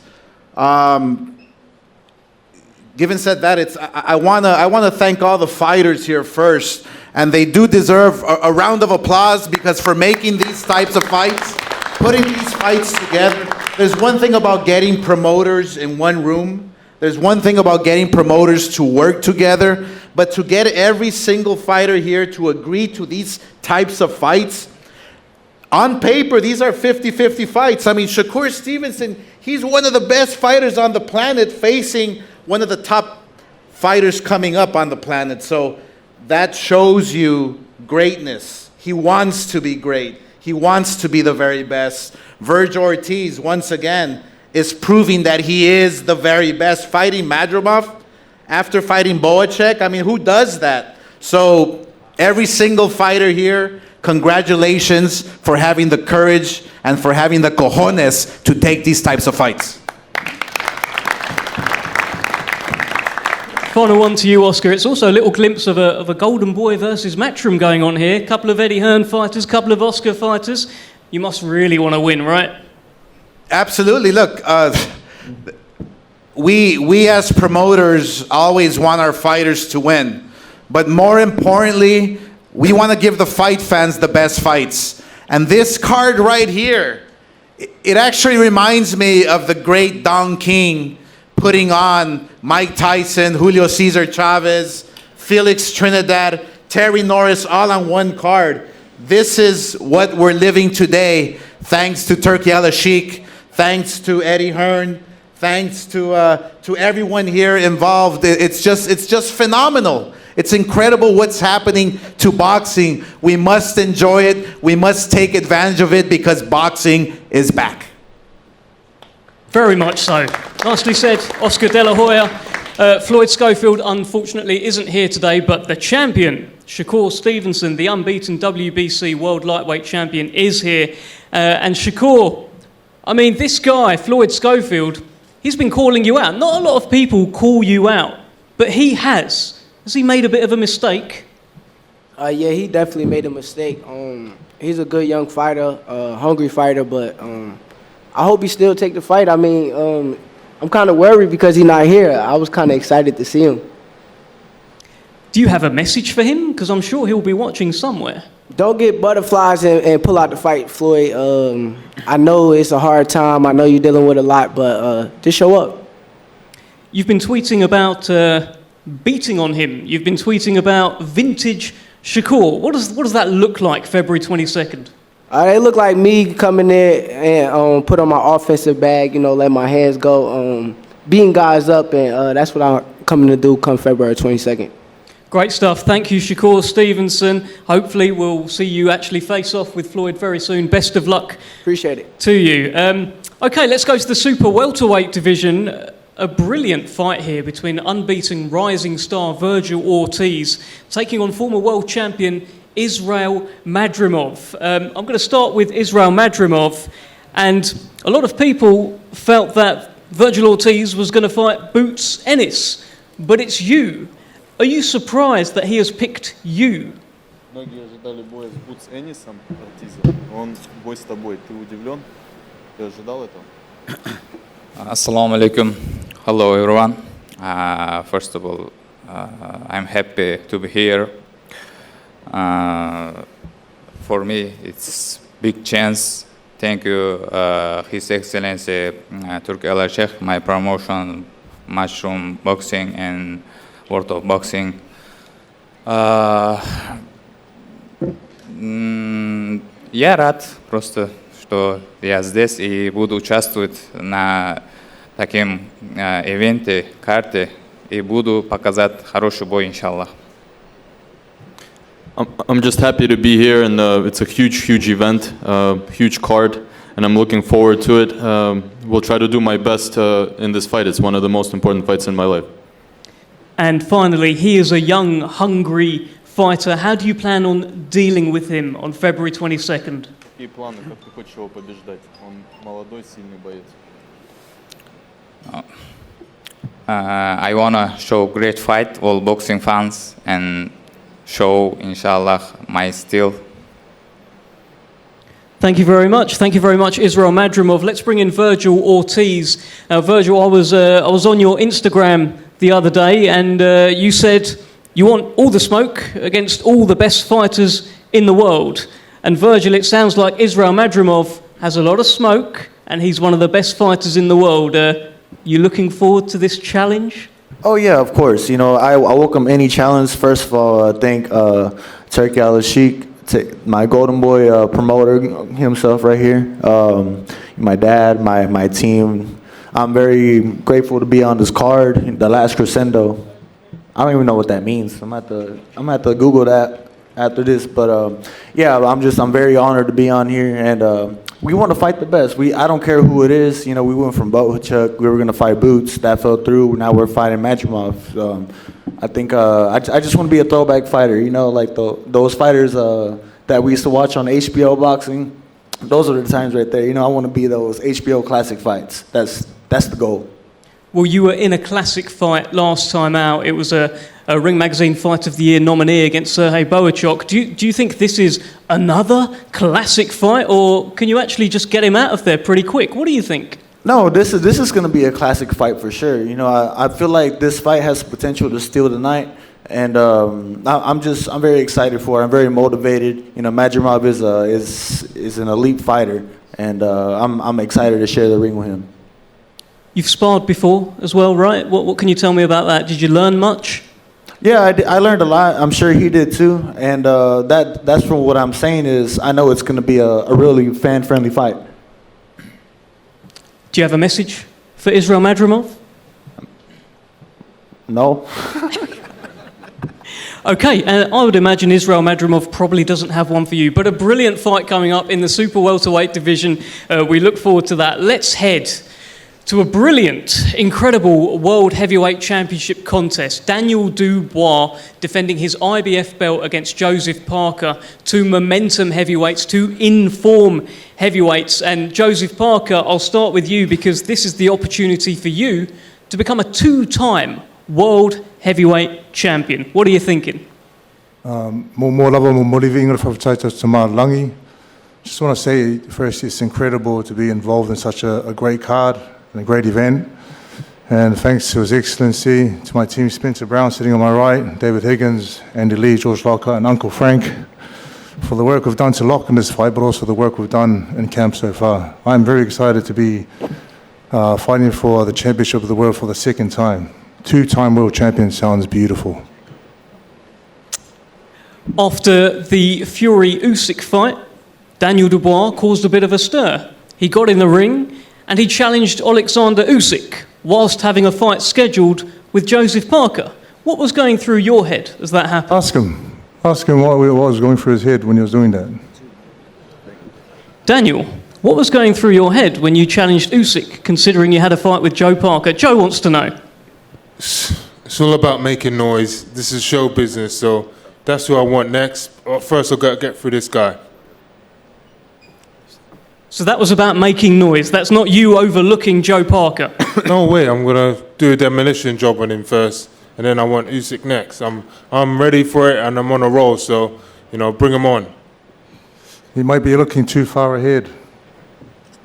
Given said that, I wanna thank all the fighters here first, and they do deserve a round of applause, because for making these types of fights, putting these fights together. There's one thing about getting promoters in one room. There's one thing about getting promoters to work together, but to get every single fighter here to agree to these types of fights, on paper, these are 50-50 fights. I mean, Shakur Stevenson, he's one of the best fighters on the planet, facing one of the top fighters coming up on the planet. So that shows you greatness. He wants to be great. He wants to be the very best. Vergil Ortiz, once again, is proving that he is the very best. Fighting Madrimov after fighting Boacek, I mean, who does that? So every single fighter here, congratulations for having the courage and for having the cojones to take these types of fights. Final one to you, Oscar. It's also a little glimpse of a Golden Boy versus Matchroom going on here. A couple of Eddie Hearn fighters, a couple of Oscar fighters. You must really want to win, right? Absolutely. Look, we as promoters always want our fighters to win. But more importantly, we want to give the fight fans the best fights. And this card right here, it actually reminds me of the great Don King putting on Mike Tyson, Julio Cesar Chavez, Felix Trinidad, Terry Norris, all on one card. This is what we're living today, thanks to Turki Al-Sheikh, thanks to Eddie Hearn, thanks to everyone here involved. It's just phenomenal. It's incredible what's happening to boxing. We must enjoy it. We must take advantage of it, because boxing is back. Very much so. Nicely said, Oscar De La Hoya. Floyd Schofield, unfortunately, isn't here today, but the champion, Shakur Stevenson, the unbeaten WBC World Lightweight Champion, is here. And Shakur, I mean, this guy, Floyd Schofield, he's been calling you out. Not a lot of people call you out, but he has. Has he made a bit of a mistake? Yeah, he definitely made a mistake. He's a good young fighter, hungry fighter, but I hope he still take the fight. I mean, I'm kind of worried because he's not here. I was kind of excited to see him. Do you have a message for him? Because I'm sure he'll be watching somewhere. Don't get butterflies and pull out the fight, Floyd. I know it's a hard time. I know you're dealing with a lot, but just show up. You've been tweeting about beating on him. You've been tweeting about vintage Shakur. What does that look like, February 22nd? It looked like me coming there and put on my offensive bag, you know, let my hands go, beating guys up, and that's what I'm coming to do come February 22nd. Great stuff. Thank you, Shakur Stevenson. Hopefully we'll see you actually face off with Floyd very soon. Best of luck. Appreciate it. To you. Okay, let's go to the Super Welterweight division. A brilliant fight here between unbeaten rising star Vergil Ortiz taking on former world champion Israil Madrimov. I'm going to start with Israil Madrimov, and a lot of people felt that Vergil Ortiz was going to fight Boots Ennis, but it's you. Are you surprised that he has picked you? Многие ожидали боя с Бутс Эннисом, Ортизом. Он бой с тобой. Ты удивлен? Ты ожидал этого? Assalamu alaikum. Hello everyone. First of all, I'm happy to be here. For me, it's big chance. Thank you, His Excellency Turki Al Sheikh, my promotion, Mushroom Boxing and World of Boxing. Я рад просто, что я здесь и буду участвовать на таком ивенте, карте, и буду показать хороший бой, иншаллах. I'm just happy to be here, and it's a huge event, huge card, and I'm looking forward to it. We'll try to do my best in this fight. It's one of the most important fights in my life. And finally, he is a young, hungry fighter. How do you plan on dealing with him on February 22nd? Какие планы? Как ты хочешь его побеждать? Он молодой, сильный боец. I wanna show great fight all boxing fans and show, inshallah, my skill. Thank you very much. Thank you very much, Israil Madrimov. Let's bring in Vergil Ortiz. Vergil, I was on your Instagram the other day, and you said you want all the smoke against all the best fighters in the world. And Vergil, it sounds like Israil Madrimov has a lot of smoke, and he's one of the best fighters in the world. You looking forward to this challenge? Oh yeah, of course. You know, I welcome any challenge. First of all, I thank Turki Al Sheikh, my golden boy promoter himself right here, my dad, my team. I'm very grateful to be on this card, the last crescendo. I don't even know what that means. I'm gonna have to Google that after this. But yeah, I'm very honored to be on here, and we want to fight the best. I don't care who it is. You know, we went from Bohachuk. We were gonna fight Boots. That fell through. Now we're fighting Madrimov. I think I just want to be a throwback fighter. You know, like those fighters that we used to watch on HBO boxing. Those are the times right there. You know, I want to be those HBO classic fights. That's the goal. Well, you were in a classic fight last time out. It was a Ring Magazine Fight of the Year nominee against Sergey Bohachuk. Do you think this is another classic fight, or can you actually just get him out of there pretty quick? What do you think? No, this is going to be a classic fight for sure. You know, I feel like this fight has potential to steal the night, and I'm very excited for it. I'm very motivated. You know, Madrimov is an elite fighter, and I'm excited to share the ring with him. You've sparred before as well, right? What can you tell me about that? Did you learn much? Yeah, I learned a lot. I'm sure he did too. And that's from what I'm saying is I know it's going to be a really fan-friendly fight. Do you have a message for Israil Madrimov? No. Okay, and I would imagine Israil Madrimov probably doesn't have one for you, but a brilliant fight coming up in the Super Welterweight division. We look forward to that. Let's head to a brilliant, incredible World Heavyweight Championship contest. Daniel Dubois defending his IBF belt against Joseph Parker. Two momentum heavyweights, two in-form heavyweights. And Joseph Parker, I'll start with you because this is the opportunity for you to become a two-time World Heavyweight Champion. What are you thinking? More lava, more motivating for Langi. Just want to say, first, it's incredible to be involved in such a great card and a great event. And thanks to His Excellency, to my team, Spencer Brown sitting on my right, David Higgins, Andy Lee, George Lockhart, and Uncle Frank, for the work we've done to lock in this fight, but also the work we've done in camp so far. I'm very excited to be fighting for the championship of the world for the second time. Two-time world champion sounds beautiful. After the Fury-Usyk fight, Daniel Dubois caused a bit of a stir. He got in the ring and he challenged Alexander Usyk whilst having a fight scheduled with Joseph Parker. What was going through your head as that happened? Ask him what was going through his head when he was doing that. Daniel, what was going through your head when you challenged Usyk, considering you had a fight with Joe Parker? Joe wants to know. It's all about making noise. This is show business, so that's who I want next. First, I've got to get through this guy. So that was about making noise. That's not you overlooking Joe Parker. No way. I'm gonna do a demolition job on him first, and then I want Usyk next. I'm ready for it, and I'm on a roll. So, bring him on. He might be looking too far ahead,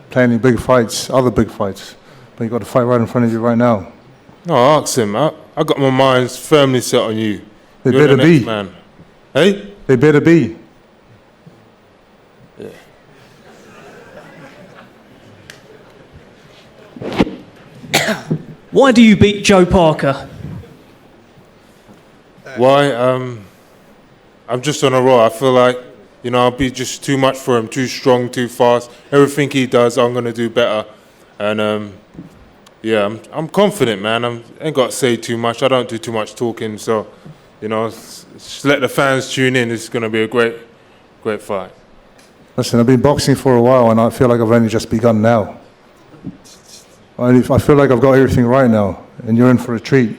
planning big fights, other big fights, but you got to fight right in front of you right now. No, ask him. I got my mind firmly set on you. They You're better the next be. man. Hey? They better be. Yeah. Why do you beat Joe Parker? Why? I'm just on a roll. I feel like, I'll be just too much for him, too strong, too fast. Everything he does, I'm going to do better. And, I'm confident, man. I ain't got to say too much. I don't do too much talking. So, just let the fans tune in. It's going to be a great fight. Listen, I've been boxing for a while, and I feel like I've only just begun now. I feel like I've got everything right now, and you're in for a treat.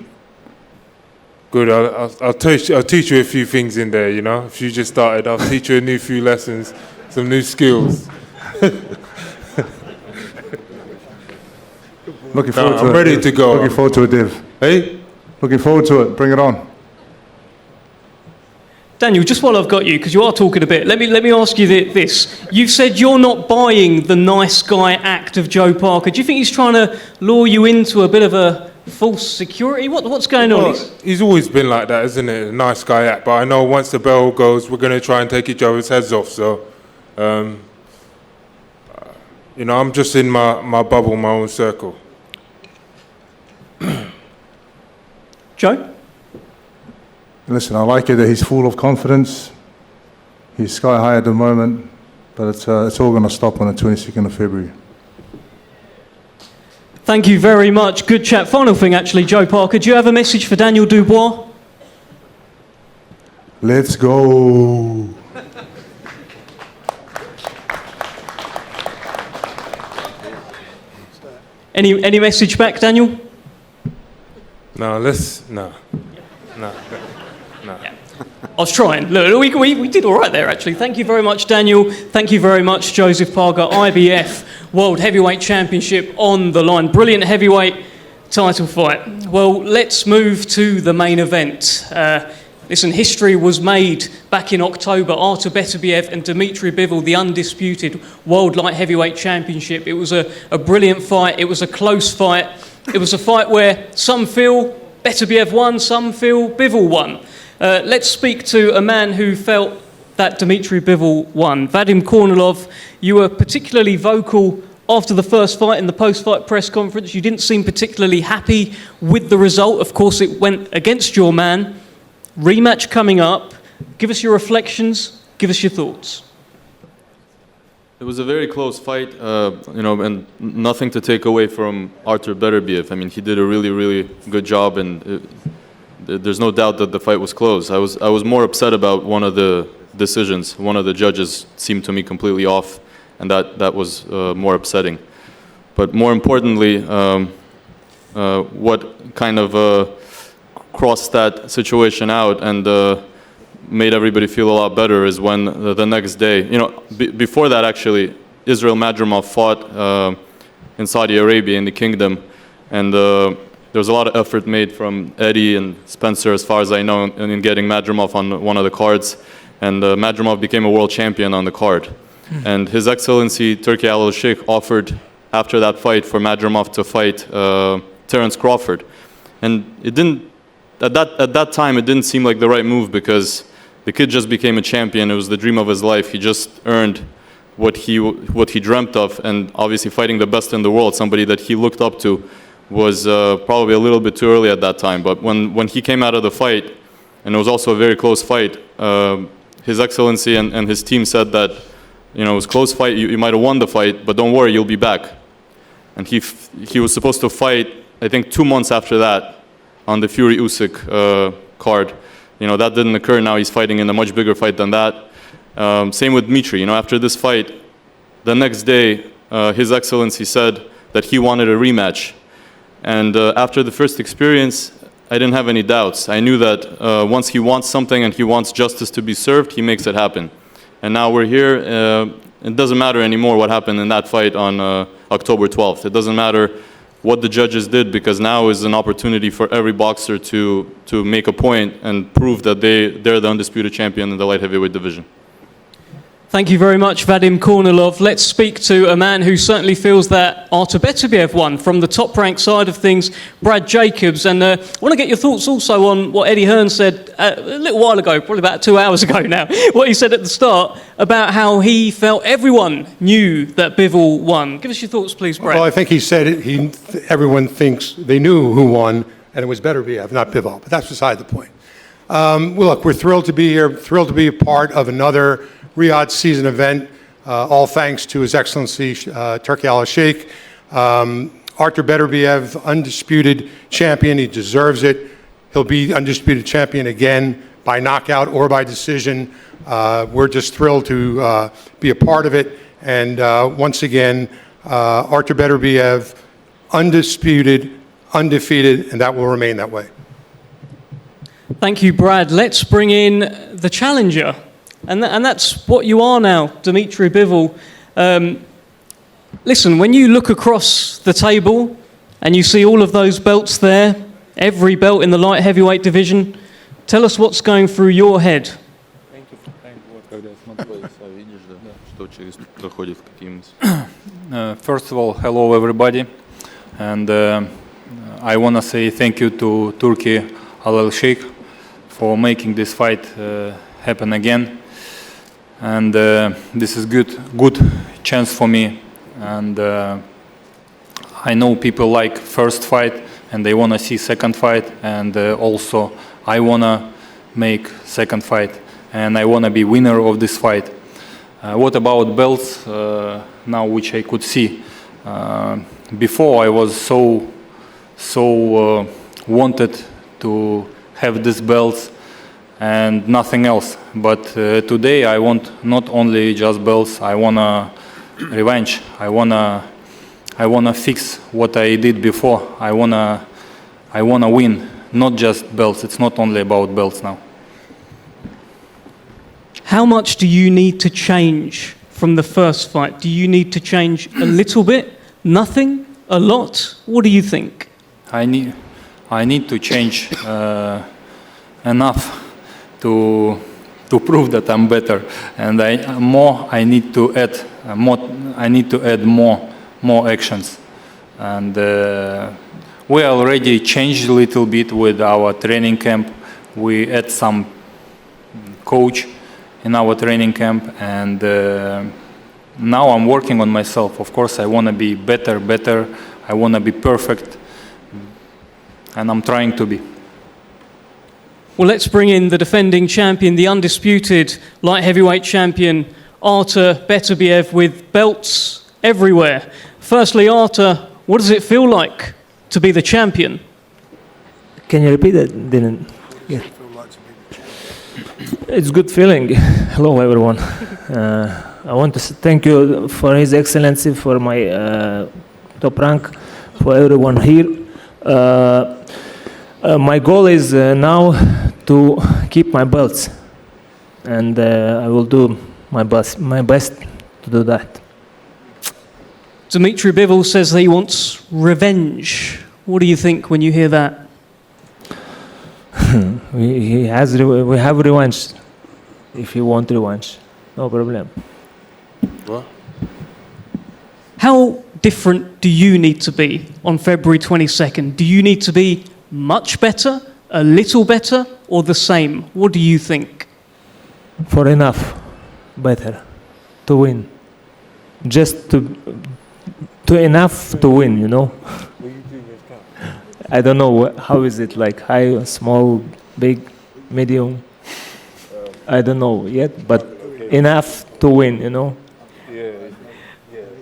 Good. I'll teach you a few things in there. If you just started, I'll teach you a few lessons, some new skills. Looking forward to it. I'm ready to go. Looking forward to it, Div. Hey? Looking forward to it. Bring it on. Daniel, just while I've got you, because you are talking a bit, let me ask you this. You've said you're not buying the nice guy act of Joe Parker. Do you think he's trying to lure you into a bit of a false security? What's going on? Well, he's always been like that, isn't it? A nice guy act. But I know once the bell goes, we're going to try and take each other's heads off. So, I'm just in my bubble, my own circle. Joe? Listen, I like it that he's full of confidence. He's sky high at the moment, but it's all going to stop on the 22nd of February. Thank you very much. Good chat. Final thing, actually, Joe Parker. Do you have a message for Daniel Dubois? Let's go. Any message back, Daniel? No. I was trying. Look, we did all right there, actually. Thank you very much, Daniel. Thank you very much, Joseph Parker. IBF World Heavyweight Championship on the line. Brilliant heavyweight title fight. Well, let's move to the main event. Listen, history was made back in October. Artur Beterbiev and Dmitry Bivol, the undisputed World Light Heavyweight Championship. It was a brilliant fight. It was a close fight. It was a fight where some feel Beterbiev won, some feel Bivol won. Let's speak to a man who felt that Dmitry Bivol won. Vadim Kornilov, you were particularly vocal after the first fight in the post-fight press conference. You didn't seem particularly happy with the result. Of course, it went against your man. Rematch coming up. Give us your reflections. Give us your thoughts. It was a very close fight, and nothing to take away from Artur Beterbiev. I mean, he did a really, really good job, and there's no doubt that the fight was close. I was more upset about one of the decisions. One of the judges seemed to me completely off, and that was more upsetting. but more importantly, what kind of crossed that situation out and made everybody feel a lot better is when the next day, before that actually, Israil Madrimov fought in Saudi Arabia in the kingdom, and there was a lot of effort made from Eddie and Spencer, as far as I know, in getting Madrimov on one of the cards, and Madrimov became a world champion on the card. And His Excellency Turki Al-Sheikh offered after that fight for Madrimov to fight Terence Crawford, and it didn't. At that time, it didn't seem like the right move because the kid just became a champion. It was the dream of his life. He just earned what he dreamt of, and obviously fighting the best in the world, somebody that he looked up to, was probably a little bit too early at that time. But when he came out of the fight, and it was also a very close fight, His Excellency and his team said that, it was a close fight, you might have won the fight, but don't worry, you'll be back. And he was supposed to fight, I think, 2 months after that on the Fury Usyk card. That didn't occur. Now he's fighting in a much bigger fight than that. Same with Dmitry. After this fight, the next day, His Excellency said that he wanted a rematch. And after the first experience, I didn't have any doubts. I knew that once he wants something and he wants justice to be served, he makes it happen. And now we're here. It doesn't matter anymore what happened in that fight on October 12th. It doesn't matter what the judges did, because now is an opportunity for every boxer to make a point and prove that they're the undisputed champion in the light heavyweight division. Thank you very much, Vadim Kornilov. Let's speak to a man who certainly feels that Artur Beterbiev won. From the top-ranked side of things, Brad Jacobs. And I want to get your thoughts also on what Eddie Hearn said a little while ago, probably about 2 hours ago now, what he said at the start about how he felt everyone knew that Bivol won. Give us your thoughts, please, Brad. Well, I think he said everyone thinks they knew who won, and it was Beterbiev, not Bivol. But that's beside the point. Well, look, we're thrilled to be here, thrilled to be a part of another Riyadh season event, all thanks to His Excellency Turki Al-Sheikh. Artur Beterbiev, undisputed champion. He deserves it. He'll be undisputed champion again by knockout or by decision. We're just thrilled to be a part of it. And once again, Artur Beterbiev, undisputed, undefeated, and that will remain that way. Thank you, Brad. Let's bring in the challenger. And that's what you are now, Dmitry Bivol. Listen, when you look across the table and you see all of those belts there, every belt in the light heavyweight division, tell us what's going through your head. First of all, hello everybody. And I want to say thank you to Turki Al-Sheikh for making this fight happen again. And this is good chance for me. And I know people like first fight and they want to see second fight, and also I want to make second fight and I want to be winner of this fight. What about belts now, which I could see? Before I was so wanted to have these belts and nothing else. But today I want not only just belts. I wanna revenge. I wanna fix what I did before. I wanna win, not just belts. It's not only about belts now. How much do you need to change from the first fight? Do you need to change a little bit? Nothing? A lot? What do you think? I need to change enough to prove that I'm better, and I need to add more actions, and we already changed a little bit with our training camp. We add some coach in our training camp, and now I'm working on myself. Of course, I want to be better. I want to be perfect, and I'm trying to be. Well, let's bring in the defending champion, the undisputed light heavyweight champion, Artur Beterbiev, with belts everywhere. Firstly, Artur, what does it feel like to be the champion? Can you repeat it? Didn't. Yeah. It's good feeling. Hello, everyone. I want to thank you for His Excellency for my top rank for everyone here. My goal is now to keep my belts, and I will do my best to do that. Dmitry Bivol says that he wants revenge. What do you think when you hear that? We have revenge. If you want revenge, no problem. What? How different do you need to be on February 22nd? Do you need to be much better, a little better, or the same? What do you think? For enough better to win. Just to enough to win, you know. I don't know how is it, like high, small, big, medium. I don't know yet, but enough to win, you know.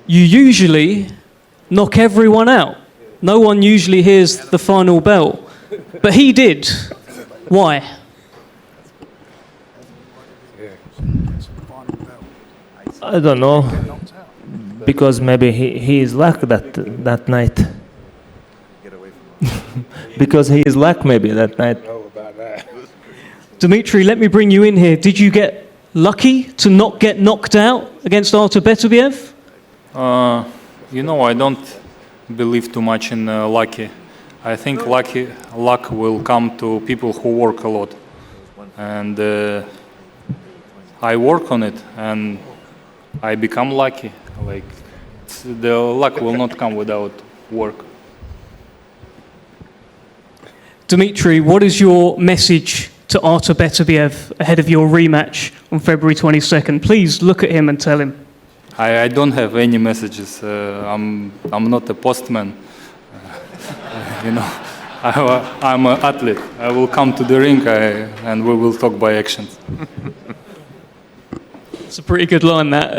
You usually knock everyone out. No one usually hears the final bell, but he did. Why? I don't know, because maybe he is luck that night. Because he is luck maybe that night. Dmitry, let me bring you in here. Did you get lucky to not get knocked out against Artur Beterbiev? I don't believe too much in lucky. I think luck will come to people who work a lot. And I work on it, and I become lucky. Like, the luck will not come without work. Dmitry, what is your message to Artur Beterbiev ahead of your rematch on February 22nd? Please look at him and tell him. I don't have any messages. I'm not a postman. I'm an athlete. I will come to the ring and we will talk by actions. It's a pretty good line, that.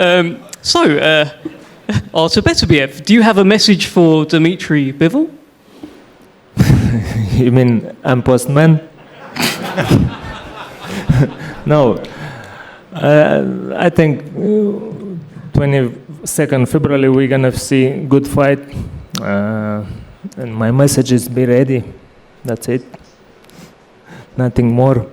Artur Beterbiev, do you have a message for Dmitry Bivol? You mean I'm postman? No. I think 22nd February we're gonna see good fight. And my message is be ready. That's it. Nothing more.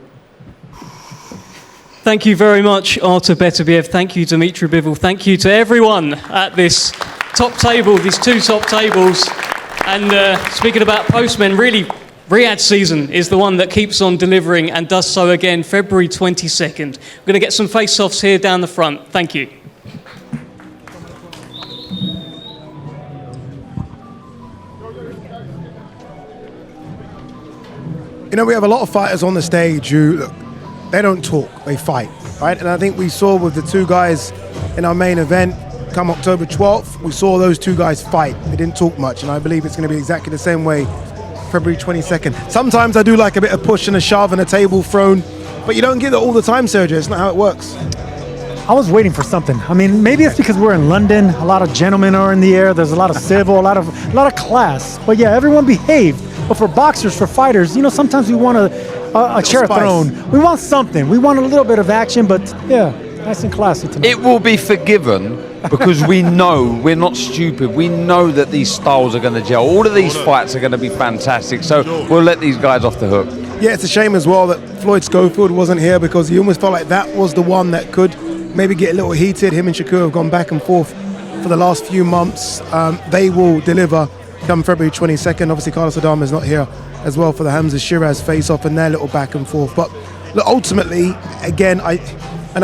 Thank you very much, Artur Beterbiev. Thank you, Dmitry Bivol. Thank you to everyone at this top table, these two top tables. And speaking about postmen, really, Riyadh season is the one that keeps on delivering and does so again February 22nd. We're going to get some face-offs here down the front. Thank you. You know, we have a lot of fighters on the stage who, look, they don't talk, they fight, right? And I think we saw with the two guys in our main event, come October 12th, we saw those two guys fight. They didn't talk much, and I believe it's going to be exactly the same way February 22nd. Sometimes I do like a bit of push and a shove and a table thrown, but you don't get that all the time, Sergio. It's not how it works. I was waiting for something. I mean, maybe it's because we're in London. A lot of gentlemen are in the air. There's a lot of civil, a lot of class. But yeah, everyone behaved. But for boxers, for fighters, you know, sometimes we want a chair thrown. We want something. We want a little bit of action. But yeah, nice and classy tonight. It will be forgiven because we know, we're not stupid. We know that these styles are going to gel. All of these fights are going to be fantastic. So we'll let these guys off the hook. Yeah, it's a shame as well that Floyd Schofield wasn't here, because he almost felt like that was the one that could maybe get a little heated. Him and Shakur have gone back and forth for the last few months. They will deliver come February 22nd. Obviously, Carlos Adama is not here as well for the Hamza Shiraz face-off and their little back and forth. But look, ultimately, again, I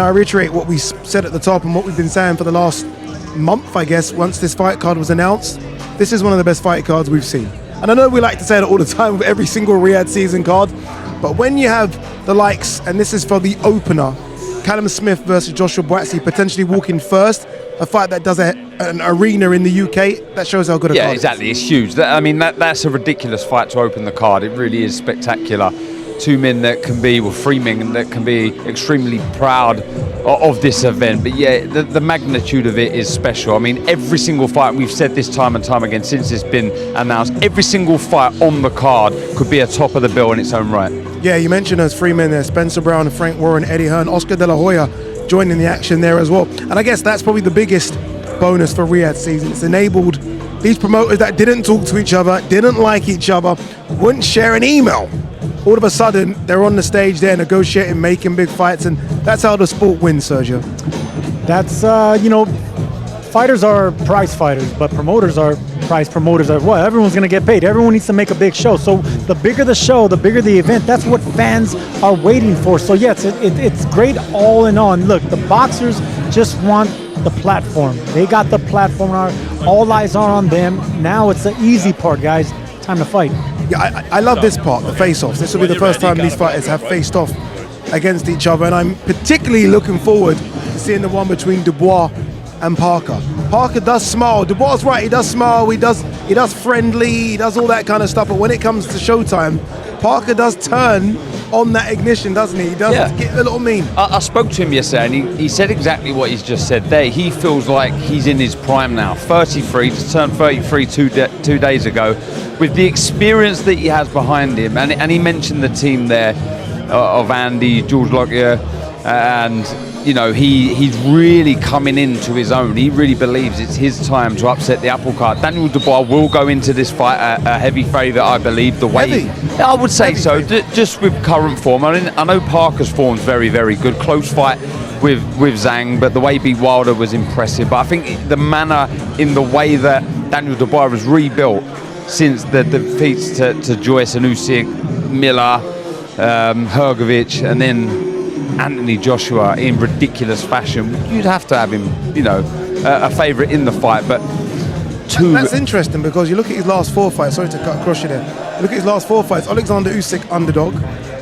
reiterate what we said at the top and what we've been saying for the last month, I guess, once this fight card was announced. This is one of the best fight cards we've seen. And I know we like to say it all the time with every single Riyadh season card, but when you have the likes, and this is for the opener, Callum Smith versus Joshua Buatsi potentially walking first, a fight that does an arena in the UK, that shows how good a card Yeah, exactly. It's huge. That's a ridiculous fight to open the card. It really is spectacular. Two men that can be, well, three men that can be extremely proud of this event. But yeah, the magnitude of it is special. I mean, every single fight, we've said this time and time again since it's been announced, every single fight on the card could be a top of the bill in its own right. Yeah, you mentioned those three men there, Spencer Brown, Frank Warren, Eddie Hearn, Oscar De La Hoya joining the action there as well. And I guess that's probably the biggest bonus for Riyadh season. It's enabled these promoters that didn't talk to each other, didn't like each other, wouldn't share an email. All of a sudden, they're on the stage, they're negotiating, making big fights, and that's how the sport wins, Sergio. That's, fighters are prize fighters, but promoters are prize promoters as well. Everyone's going to get paid. Everyone needs to make a big show. So the bigger the show, the bigger the event. That's what fans are waiting for. So yes, it's great all in all. And look, the boxers just want the platform. They got the platform. All eyes are on them. Now it's the easy part, guys. Time to fight. Yeah, I love this part, the face-offs. This will be the first time these fighters have faced off against each other, and I'm particularly looking forward to seeing the one between Dubois and Parker. Parker does smile. Dubois is right. He does smile. He does friendly. He does all that kind of stuff. But when it comes to showtime, Parker does turn on that ignition, doesn't he? He does get a little mean. I spoke to him yesterday, and he said exactly what he's just said there. He feels like he's in his prime now. 33, just turned 33 2 days ago. With the experience that he has behind him, and he mentioned the team there of Andy, George Lockyer, and he's really coming into his own. He really believes it's his time to upset the apple cart. Daniel Dubois will go into this fight a heavy favourite, I believe. The way I would say so, just with current form. I know Parker's form's very, very good. Close fight with Zhang, but the way he beat Wilder was impressive. But I think the manner in the way that Daniel Dubois was rebuilt since the defeats to Joyce and Usyk, Miller, Hrgovic, and then Anthony Joshua in ridiculous fashion, you'd have to have him, a favourite in the fight. But that's interesting because you look at his last 4 fights. Sorry to cut across you there. Look at his last 4 fights. Alexander Usyk underdog.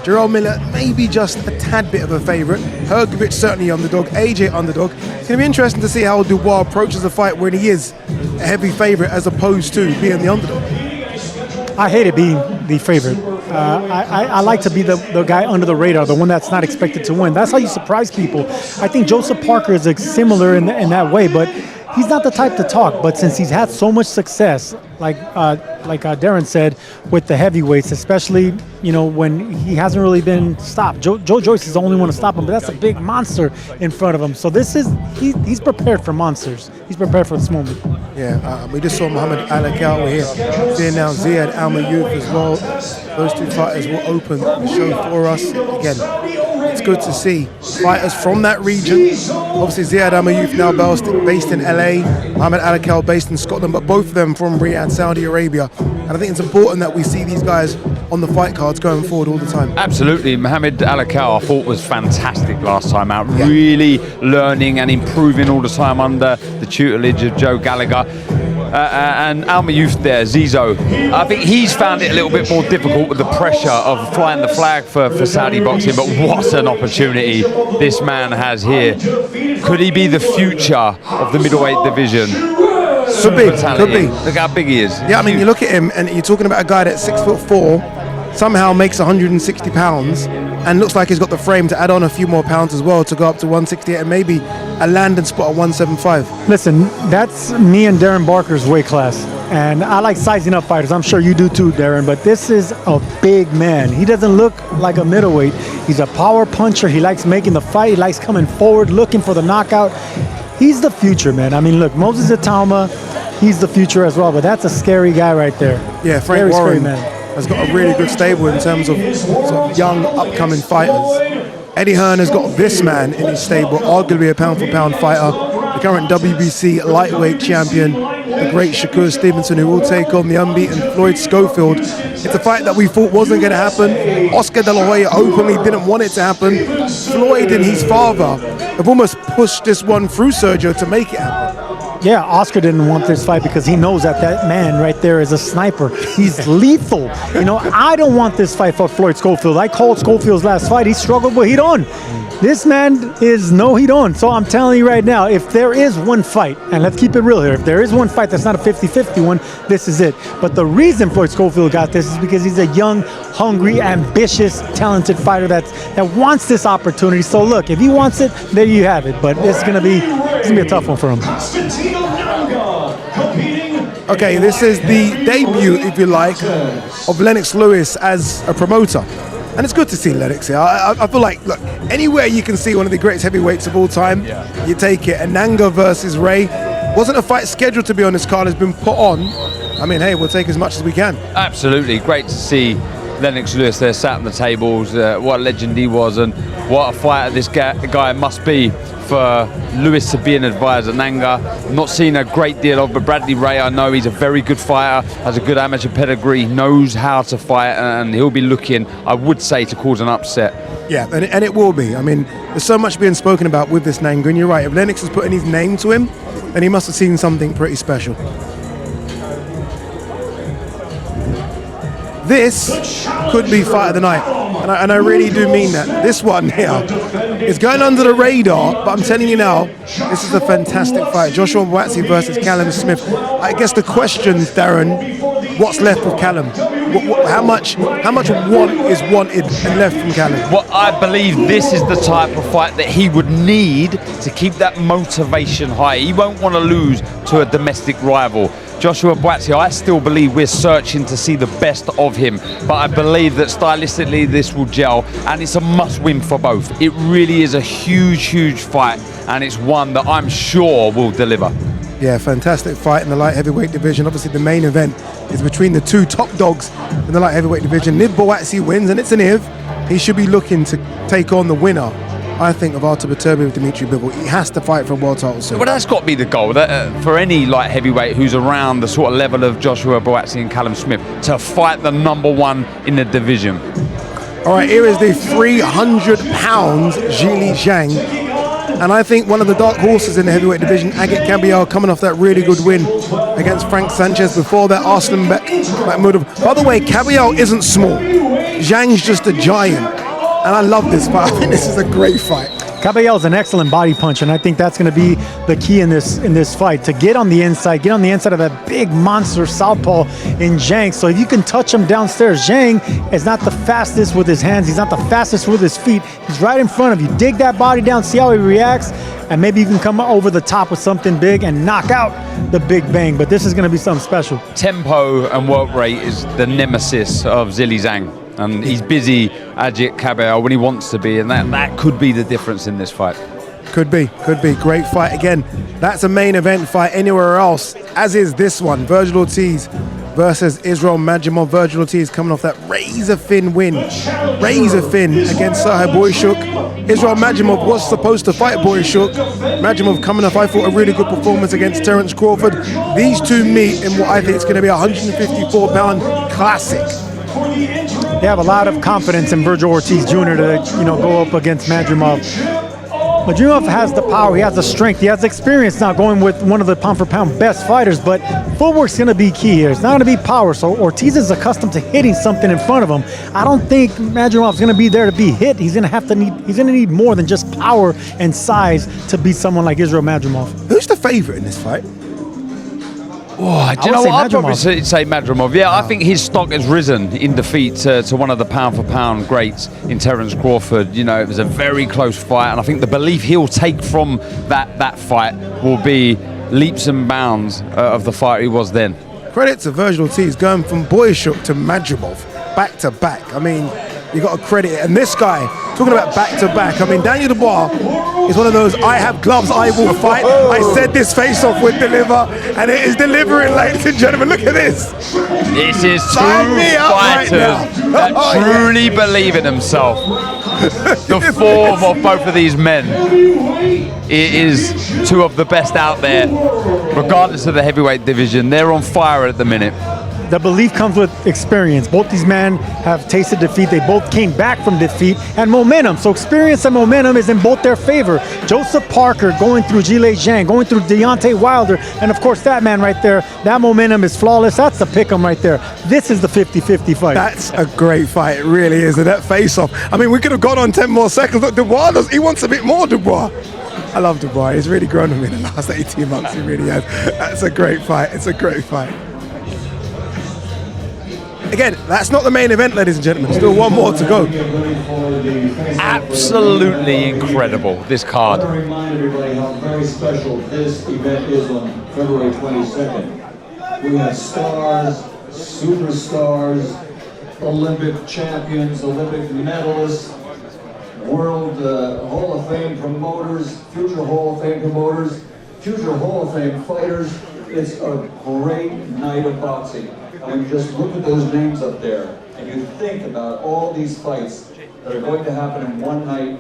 Gerald Miller maybe just a tad bit of a favourite. Hrgovic certainly underdog. AJ underdog. It's going to be interesting to see how Dubois approaches the fight when he is a heavy favourite as opposed to being the underdog. I hate it being the favorite. I like to be the guy under the radar, the one that's not expected to win. That's how you surprise people. I think Joseph Parker is similar in that way, but he's not the type to talk. But since he's had so much success, like Darren said, with the heavyweights, especially when he hasn't really been stopped. Joe Joyce is the only one to stop him, but that's a big monster in front of him. So he's prepared for monsters. He's prepared for this moment. Yeah, we just saw Muhammad Alakal. We're here seeing now Ziad Al-Mayouf as well. Those 2 fighters will open the show for us. Again, it's good to see fighters from that region. Obviously, Ziad Al-Mayouf now based in LA, Muhammad Alakal based in Scotland, but both of them from Riyadh, Saudi Arabia. And I think it's important that we see these guys on the fight cards going forward all the time. Absolutely. Mohamed Alakal, I thought, was fantastic last time out. Yeah. Really learning and improving all the time under the tutelage of Joe Gallagher. And Al-Mayouf there, Zizo, I think he's found it a little bit more difficult with the pressure of flying the flag for Saudi boxing, but what an opportunity this man has here. Could he be the future of the middleweight division? Could be. Look how big he is. Yeah, I mean, you look at him and you're talking about a guy that's 6'4", somehow makes 160 pounds, and looks like he's got the frame to add on a few more pounds as well to go up to 168 and maybe a landing spot at 175. Listen, that's me and Darren Barker's weight class. And I like sizing up fighters. I'm sure you do too, Darren, but this is a big man. He doesn't look like a middleweight. He's a power puncher. He likes making the fight. He likes coming forward, looking for the knockout. He's the future, man. I mean, look, Moses Itauma, he's the future as well, but that's a scary guy right there. Yeah, Frank Warren has got a really good stable in terms of sort of young, upcoming fighters. Eddie Hearn has got this man in his stable, arguably a pound-for-pound fighter, the current WBC lightweight champion, the great Shakur Stevenson, who will take on the unbeaten Floyd Schofield. It's a fight that we thought wasn't going to happen. Oscar De La Hoya openly didn't want it to happen. Floyd and his father have almost pushed this one through Sergio to make it happen. Yeah, Oscar didn't want this fight because he knows that man right there is a sniper. He's lethal. I don't want this fight for Floyd Schofield. I called Schofield's last fight. He struggled with heat on. This man is no heat on. So I'm telling you right now, if there is one fight, and let's keep it real here, if there is one fight that's not a 50-50 one, this is it. But the reason Floyd Schofield got this is because he's a young, hungry, ambitious, talented fighter that wants this opportunity. So look, if he wants it, there you have it. But it's gonna be a tough one for him. Okay, this is the debut, if you like, of Lennox Lewis as a promoter. And it's good to see Lennox here. I feel like, look, anywhere you can see one of the greatest heavyweights of all time, you take it. And Nanga versus Ray, wasn't a fight scheduled to be on this card, has been put on. I mean, hey, we'll take as much as we can. Absolutely, great to see Lennox Lewis there sat on the tables, what a legend he was, and what a fighter this guy must be for Lewis to be an advisor. Nanga, not seen a great deal of, but Bradley Ray, I know he's a very good fighter, has a good amateur pedigree, knows how to fight, and he'll be looking, I would say, to cause an upset. Yeah, and it will be. I mean, there's so much being spoken about with this Nanga, and you're right, if Lennox is putting his name to him, then he must have seen something pretty special. This could be fight of the night, and I really do mean that. This one here is going under the radar, but I'm telling you now, this is a fantastic fight. Joshua Buatsi versus Callum Smith. I guess the questions, Darren, what's left of Callum? How much want is wanted and left from Callum? Well, I believe this is the type of fight that he would need to keep that motivation high. He won't want to lose to a domestic rival. Joshua Buatsi, I still believe we're searching to see the best of him, but I believe that stylistically this will gel, and it's a must-win for both. It really is a huge fight, and it's one that I'm sure will deliver. Yeah, fantastic fight in the light heavyweight division. Obviously, the main event is between the two top dogs in the light heavyweight division. Niv Buatsi wins, and it's an Niv. He should be looking to take on the winner, I think, of Artur Beterbiev with Dmitry Bivol. He has to fight for a world title soon. Well, that's got to be the goal. For any light heavyweight who's around the sort of level of Joshua Buatsi and Callum Smith, to fight the #1 in the division. All right, here is the 300-pound Zhili Zhang. And I think one of the dark horses in the heavyweight division, Agit Kabayel, coming off that really good win against Frank Sanchez. Before that, Arslanbek Mahmudov. By the way, Kabayel isn't small. Zhang's just a giant. And I love this fight. I think this is a great fight. Kabayel's an excellent body puncher, and I think that's going to be the key in this fight, to get on the inside of that big monster southpaw in Zhang. So if you can touch him downstairs, Zhang is not the fastest with his hands. He's not the fastest with his feet. He's right in front of you. Dig that body down, see how he reacts, and maybe you can come over the top with something big and knock out the big bang. But this is going to be something special. Tempo and work rate is the nemesis of Zhili Zhang. And he's busy, Agit Kabayel, when he wants to be, and that could be the difference in this fight. Could be. Great fight. Again, that's a main event fight anywhere else, as is this one. Vergil Ortiz versus Israil Madrimov. Vergil Ortiz coming off that razor-thin win. Razor-thin against Serhii Boychuk. Israil Madrimov was supposed to fight Boychuk. Madrimov coming off, I thought, a really good performance against Terence Crawford. These two meet in what I think is going to be a 154-pound classic. They have a lot of confidence in Vergil Ortiz Jr. to go up against Madrimov. Madrimov has the power, he has the strength, he has the experience now going with one of the pound-for-pound best fighters, but footwork's going to be key here. It's not going to be power, so Ortiz is accustomed to hitting something in front of him. I don't think Madrimov's going to be there to be hit. He's going to need more than just power and size to beat someone like Israil Madrimov. Who's the favorite in this fight? Oh, do you know what? I'd probably say Madrimov. Yeah, I think his stock has risen in defeat to one of the pound-for-pound greats in Terence Crawford. It was a very close fight, and I think the belief he'll take from that fight will be leaps and bounds of the fighter he was then. Credit to Vergil Ortiz going from Boychuk to Madrimov back to back. I mean, you got to credit it. And this guy, talking about back to back, I mean, Daniel Dubois is one of those, I have gloves, I will fight. I said this face-off would deliver, and it is delivering, ladies and gentlemen. Look at this. This is two fighters that truly believe in themselves. The form of both of these men, it is two of the best out there, regardless of the heavyweight division. They're on fire at the minute. The belief comes with experience. Both these men have tasted defeat. They both came back from defeat, and momentum. So experience and momentum is in both their favor. Joseph Parker going through Zhili Zhang, going through Deontay Wilder, and of course that man right there, that momentum is flawless. That's the pick 'em right there. This is the 50-50 fight. That's a great fight, it really is. And that face-off, I mean, we could have gone on 10 more seconds. Look, Dubois, he wants a bit more, Dubois. I love Dubois. He's really grown on me in the last 18 months. He really has. That's a great fight. It's a great fight. Again, that's not the main event, ladies and gentlemen. Still one more to go. Absolutely incredible, this card. I want to remind everybody how very special this event is on February 22nd. We have stars, superstars, Olympic champions, Olympic medalists, World Hall of Fame promoters, future Hall of Fame promoters, future Hall of Fame fighters. It's a great night of boxing. And when you just look at those names up there, and you think about all these fights that are going to happen in one night,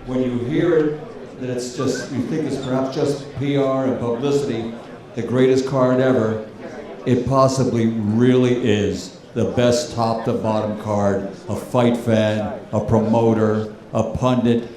when you hear it, that it's just, you think it's perhaps just PR and publicity, the greatest card ever, it possibly really is the best top to bottom card a fight fan, a promoter, a pundit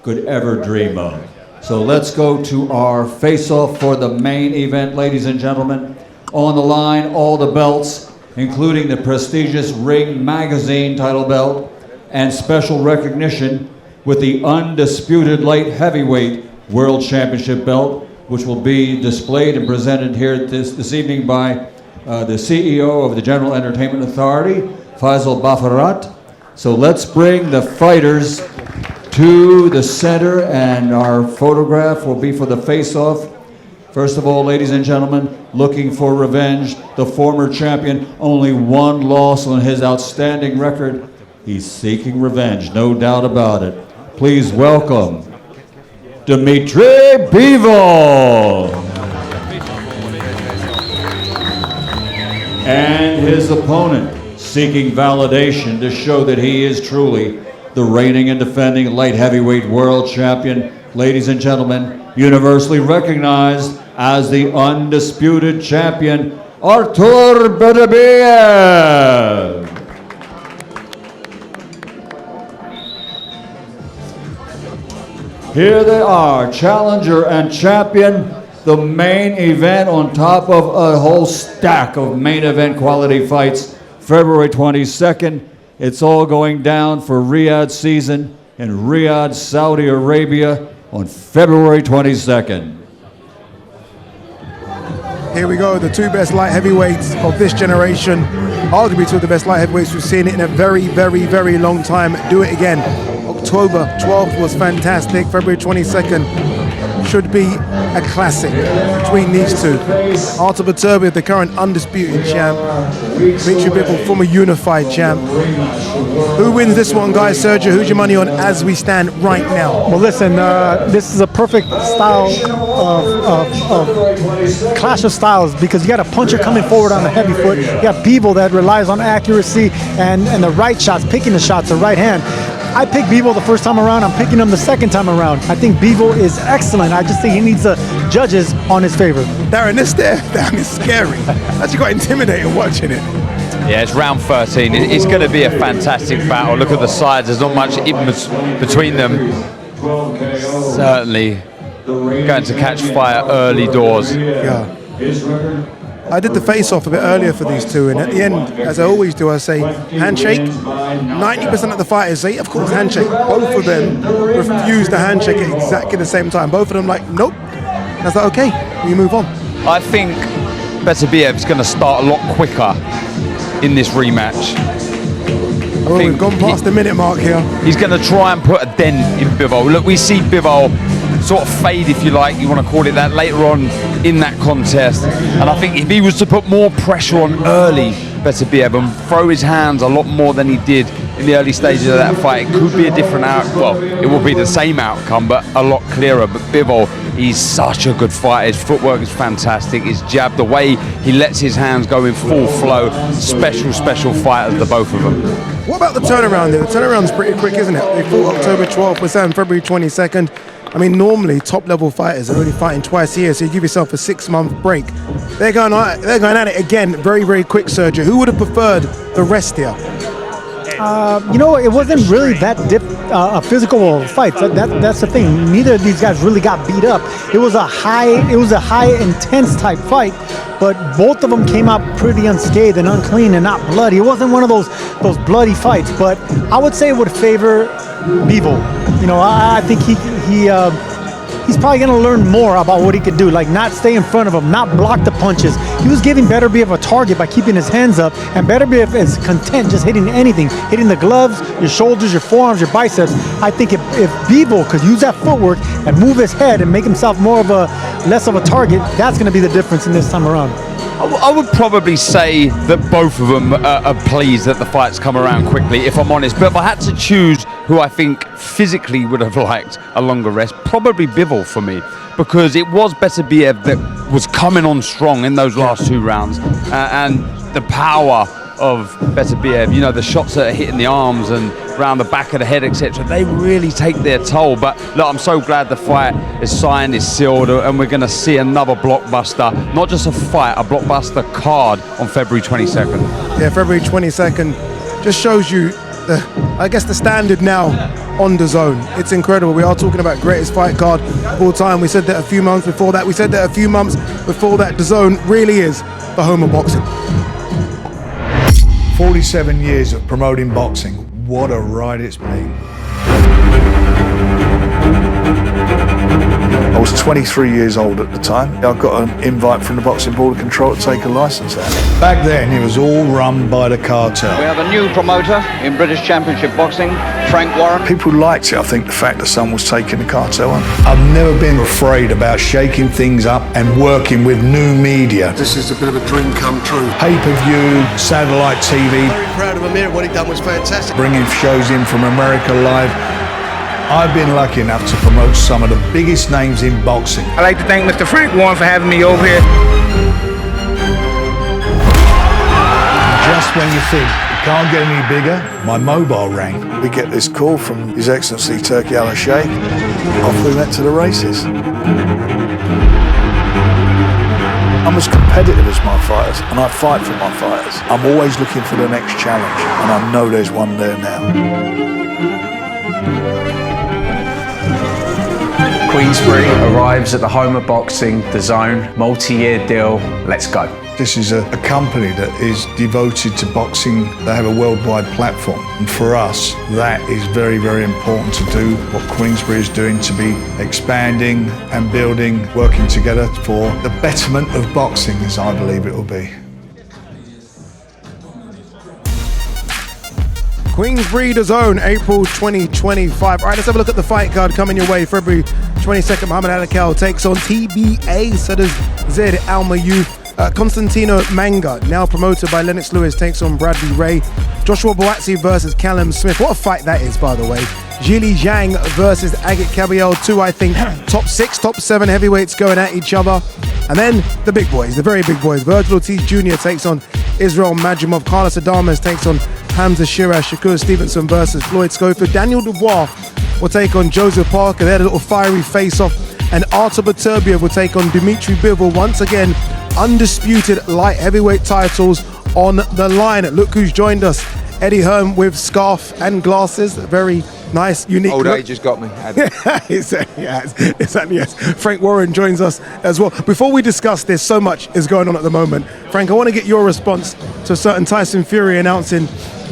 could ever dream of. So let's go to our face-off for the main event, ladies and gentlemen. On the line, all the belts, including the prestigious Ring Magazine title belt and special recognition with the undisputed light heavyweight world championship belt, which will be displayed and presented here this evening by the CEO of the General Entertainment Authority, Faisal Bafarat. So let's bring the fighters to the center, and our photograph will be for the face-off. First of all, ladies and gentlemen, looking for revenge, the former champion, only one loss on his outstanding record. He's seeking revenge, no doubt about it. Please welcome Dmitry Bivol. And his opponent, seeking validation to show that he is truly the reigning and defending light heavyweight world champion, ladies and gentlemen, universally recognized as the undisputed champion, Artur Beterbiev. Here they are, challenger and champion, the main event on top of a whole stack of main event quality fights, February 22nd. It's all going down for Riyadh season in Riyadh, Saudi Arabia on February 22nd. Here we go, the two best light heavyweights of this generation. Arguably two of the best light heavyweights. We've seen it in a very, very, very long time. Do it again. October 12th was fantastic. February 22nd should be a classic between these two. Artur Beterbiev, the current undisputed champ. Dmitry Bivol, former unified champ. Who wins this one, guys? Sergio, who's your money on as we stand right now? Well, listen, this is a perfect style of clash of styles, because you got a puncher coming forward on the heavy foot. You got Bivol that relies on accuracy and the right shots, picking the shots, the right hand. I picked Bivol the first time around. I'm picking him the second time around. I think Bivol is excellent. I just think he needs the judges on his favor. Darren, this stare down is scary. Actually got intimidating watching it. Yeah, it's round 13. It's going to be a fantastic battle. Look at the sides. There's not much in between them. Certainly going to catch fire early doors. Yeah. I did the face-off a bit earlier for these two, and at the end, as I always do, I say handshake. 90% of the fighters say, of course, handshake. Both of them refuse the handshake at exactly the same time. Both of them like, nope. I was like, okay, we move on. I think Beterbiev's going to start a lot quicker in this rematch. Oh, we've gone past the minute mark here. He's going to try and put a dent in Bivol. Look, we see Bivol sort of fade, if you like, you want to call it that, later on in that contest. And I think if he was to put more pressure on early Beterbiev and throw his hands a lot more than he did in the early stages of that fight, it could be a different outcome. Well, it will be the same outcome, but a lot clearer. But Bivol, he's such a good fighter. His footwork is fantastic. His jab, the way he lets his hands go in full flow, special fighters, the both of them. What about the turnaround there? The turnaround's pretty quick, isn't it? They fought October 12th, we're saying February 22nd. I mean, normally top-level fighters are only fighting twice a year, so you give yourself a 6-month break. They're going at it again, very, very quick, Sergio. Who would have preferred the rest here? You know, it wasn't really that physical fight. That's the thing. Neither of these guys really got beat up. It was a high intense type fight, but both of them came out pretty unscathed and unclean and not bloody. It wasn't one of those bloody fights, but I would say it would favor Bivol. You know, I think he's probably going to learn more about what he could do, like not stay in front of him, not block the punches. He was giving Beterbiev a target by keeping his hands up, and Beterbiev is content just hitting anything, hitting the gloves, your shoulders, your forearms, your biceps. I think if Bivol could use that footwork and move his head and make himself less of a target, that's going to be the difference in this time around. I would probably say that both of them are pleased that the fight's come around quickly, if I'm honest. But if I had to choose who I think physically would have liked a longer rest, probably Bivol for me, because it was Beterbiev that was coming on strong in those last 2 rounds, and the power of Beterbiev, you know, the shots that are hitting the arms and round the back of the head, etc., they really take their toll. But look, I'm so glad the fight is signed, is sealed, and we're going to see another blockbuster, not just a fight, a blockbuster card on February 22nd. Yeah, February 22nd just shows you, I guess, the standard now on DAZN. It's incredible. We are talking about greatest fight card of all time. We said that a few months before that. We said that a few months before that. DAZN really is the home of boxing. 47 years of promoting boxing. What a ride it's been. I was 23 years old at the time. I got an invite from the Boxing Board of Control to take a licence out. Back then, it was all run by the cartel. We have a new promoter in British Championship Boxing, Frank Warren. People liked it, I think, the fact that someone was taking the cartel on. I've never been afraid about shaking things up and working with new media. This is a bit of a dream come true. Pay-per-view, satellite TV. Very proud of Amir. What he done was fantastic. Bringing shows in from America Live. I've been lucky enough to promote some of the biggest names in boxing. I'd like to thank Mr. Frank Warren for having me over here. Just when you think it can't get any bigger, my mobile rang. We get this call from His Excellency Turki Al Sheikh. Off we went to the races. I'm as competitive as my fighters, and I fight for my fighters. I'm always looking for the next challenge, and I know there's one there now. Queensbury arrives at the home of boxing, DAZN, multi-year deal, let's go. This is a company that is devoted to boxing. They have a worldwide platform. And for us, that is very, very important to do what Queensbury is doing, to be expanding and building, working together for the betterment of boxing, as I believe it will be. Queensbury DAZN, April 2025. All right, let's have a look at the fight card coming your way. February 22nd, Muhammad Alakal takes on TBA. So does Zaid Al-Mayyouf. Constantino Manga, now promoted by Lennox Lewis, takes on Bradley Ray. Joshua Boatsi versus Callum Smith. What a fight that is, by the way. Jili Zhang versus Agit Kabayel. 2, I think, top 6, top 7 heavyweights going at each other. And then the big boys, the very big boys. Vergil Ortiz Jr. takes on Israil Madrimov. Carlos Adames takes on Hamza Shiraz. Shakur Stevenson versus Floyd Schofield. Daniel Dubois will take on Joseph Parker. They had a little fiery face-off. And Artur Beterbiev will take on Dmitry Bivol. Once again, undisputed light heavyweight titles on the line. Look who's joined us. Eddie Hearn with scarf and glasses. Very nice, unique Old look. age has got me. Exactly, yes. Frank Warren joins us as well. Before we discuss this, so much is going on at the moment. Frank, I want to get your response to a certain Tyson Fury announcing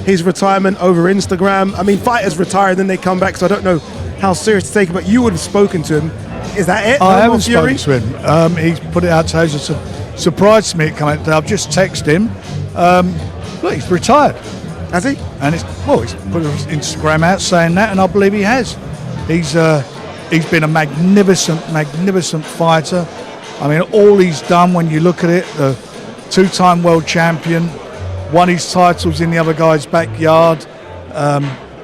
his retirement over Instagram. I mean, fighters retire, then they come back, so I don't know how serious to take it, but you would have spoken to him. Is that it? I haven't spoken to him. He's put it out today. It's a surprise to me. I've just texted him. Look, he's retired. Has he? And he's put his Instagram out saying that, and I believe he has. He's been a magnificent fighter. I mean, all he's done, when you look at it, the 2-time world champion, won his titles in the other guy's backyard.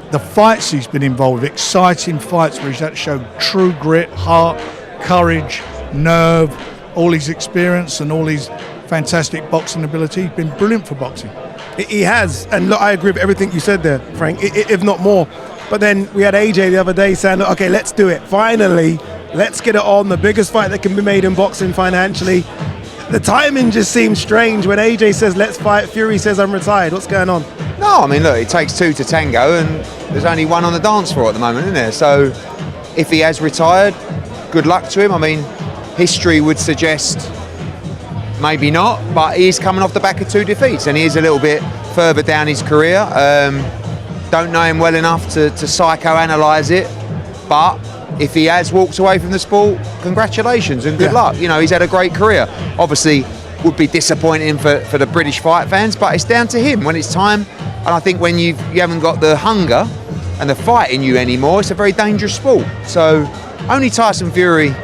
The fights he's been involved with, exciting fights where he's had to show true grit, heart, courage, nerve, all his experience and all his fantastic boxing ability. He's been brilliant for boxing. He has, and look, I agree with everything you said there, Frank, if not more. But then we had AJ the other day saying, okay, let's do it. Finally, let's get it on. The biggest fight that can be made in boxing financially. The timing just seems strange when AJ says, let's fight. Fury says, I'm retired. What's going on? No, I mean, look, it takes 2 to tango, and there's only one on the dance floor at the moment, isn't there? So if he has retired, good luck to him. I mean, history would suggest maybe not, but he's coming off the back of 2 defeats, and he is a little bit further down his career. Don't know him well enough to psychoanalyse it, but if he has walked away from the sport, congratulations and good luck. You know, he's had a great career. Obviously, would be disappointing for the British fight fans, but it's down to him when it's time. And I think when you haven't got the hunger and the fight in you anymore, it's a very dangerous sport. So only Tyson Fury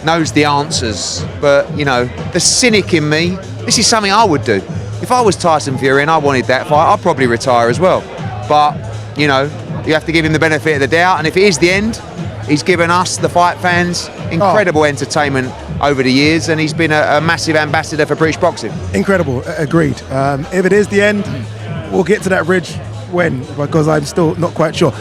knows the answers. But, you know, the cynic in me, this is something I would do. If I was Tyson Fury and I wanted that fight, I'd probably retire as well. But, you know, You have to give him the benefit of the doubt, and if it is the end, he's given us, the fight fans, incredible entertainment over the years, and he's been a massive ambassador for British boxing. Incredible, agreed. If it is the end, we'll get to that bridge when, because I'm still not quite sure.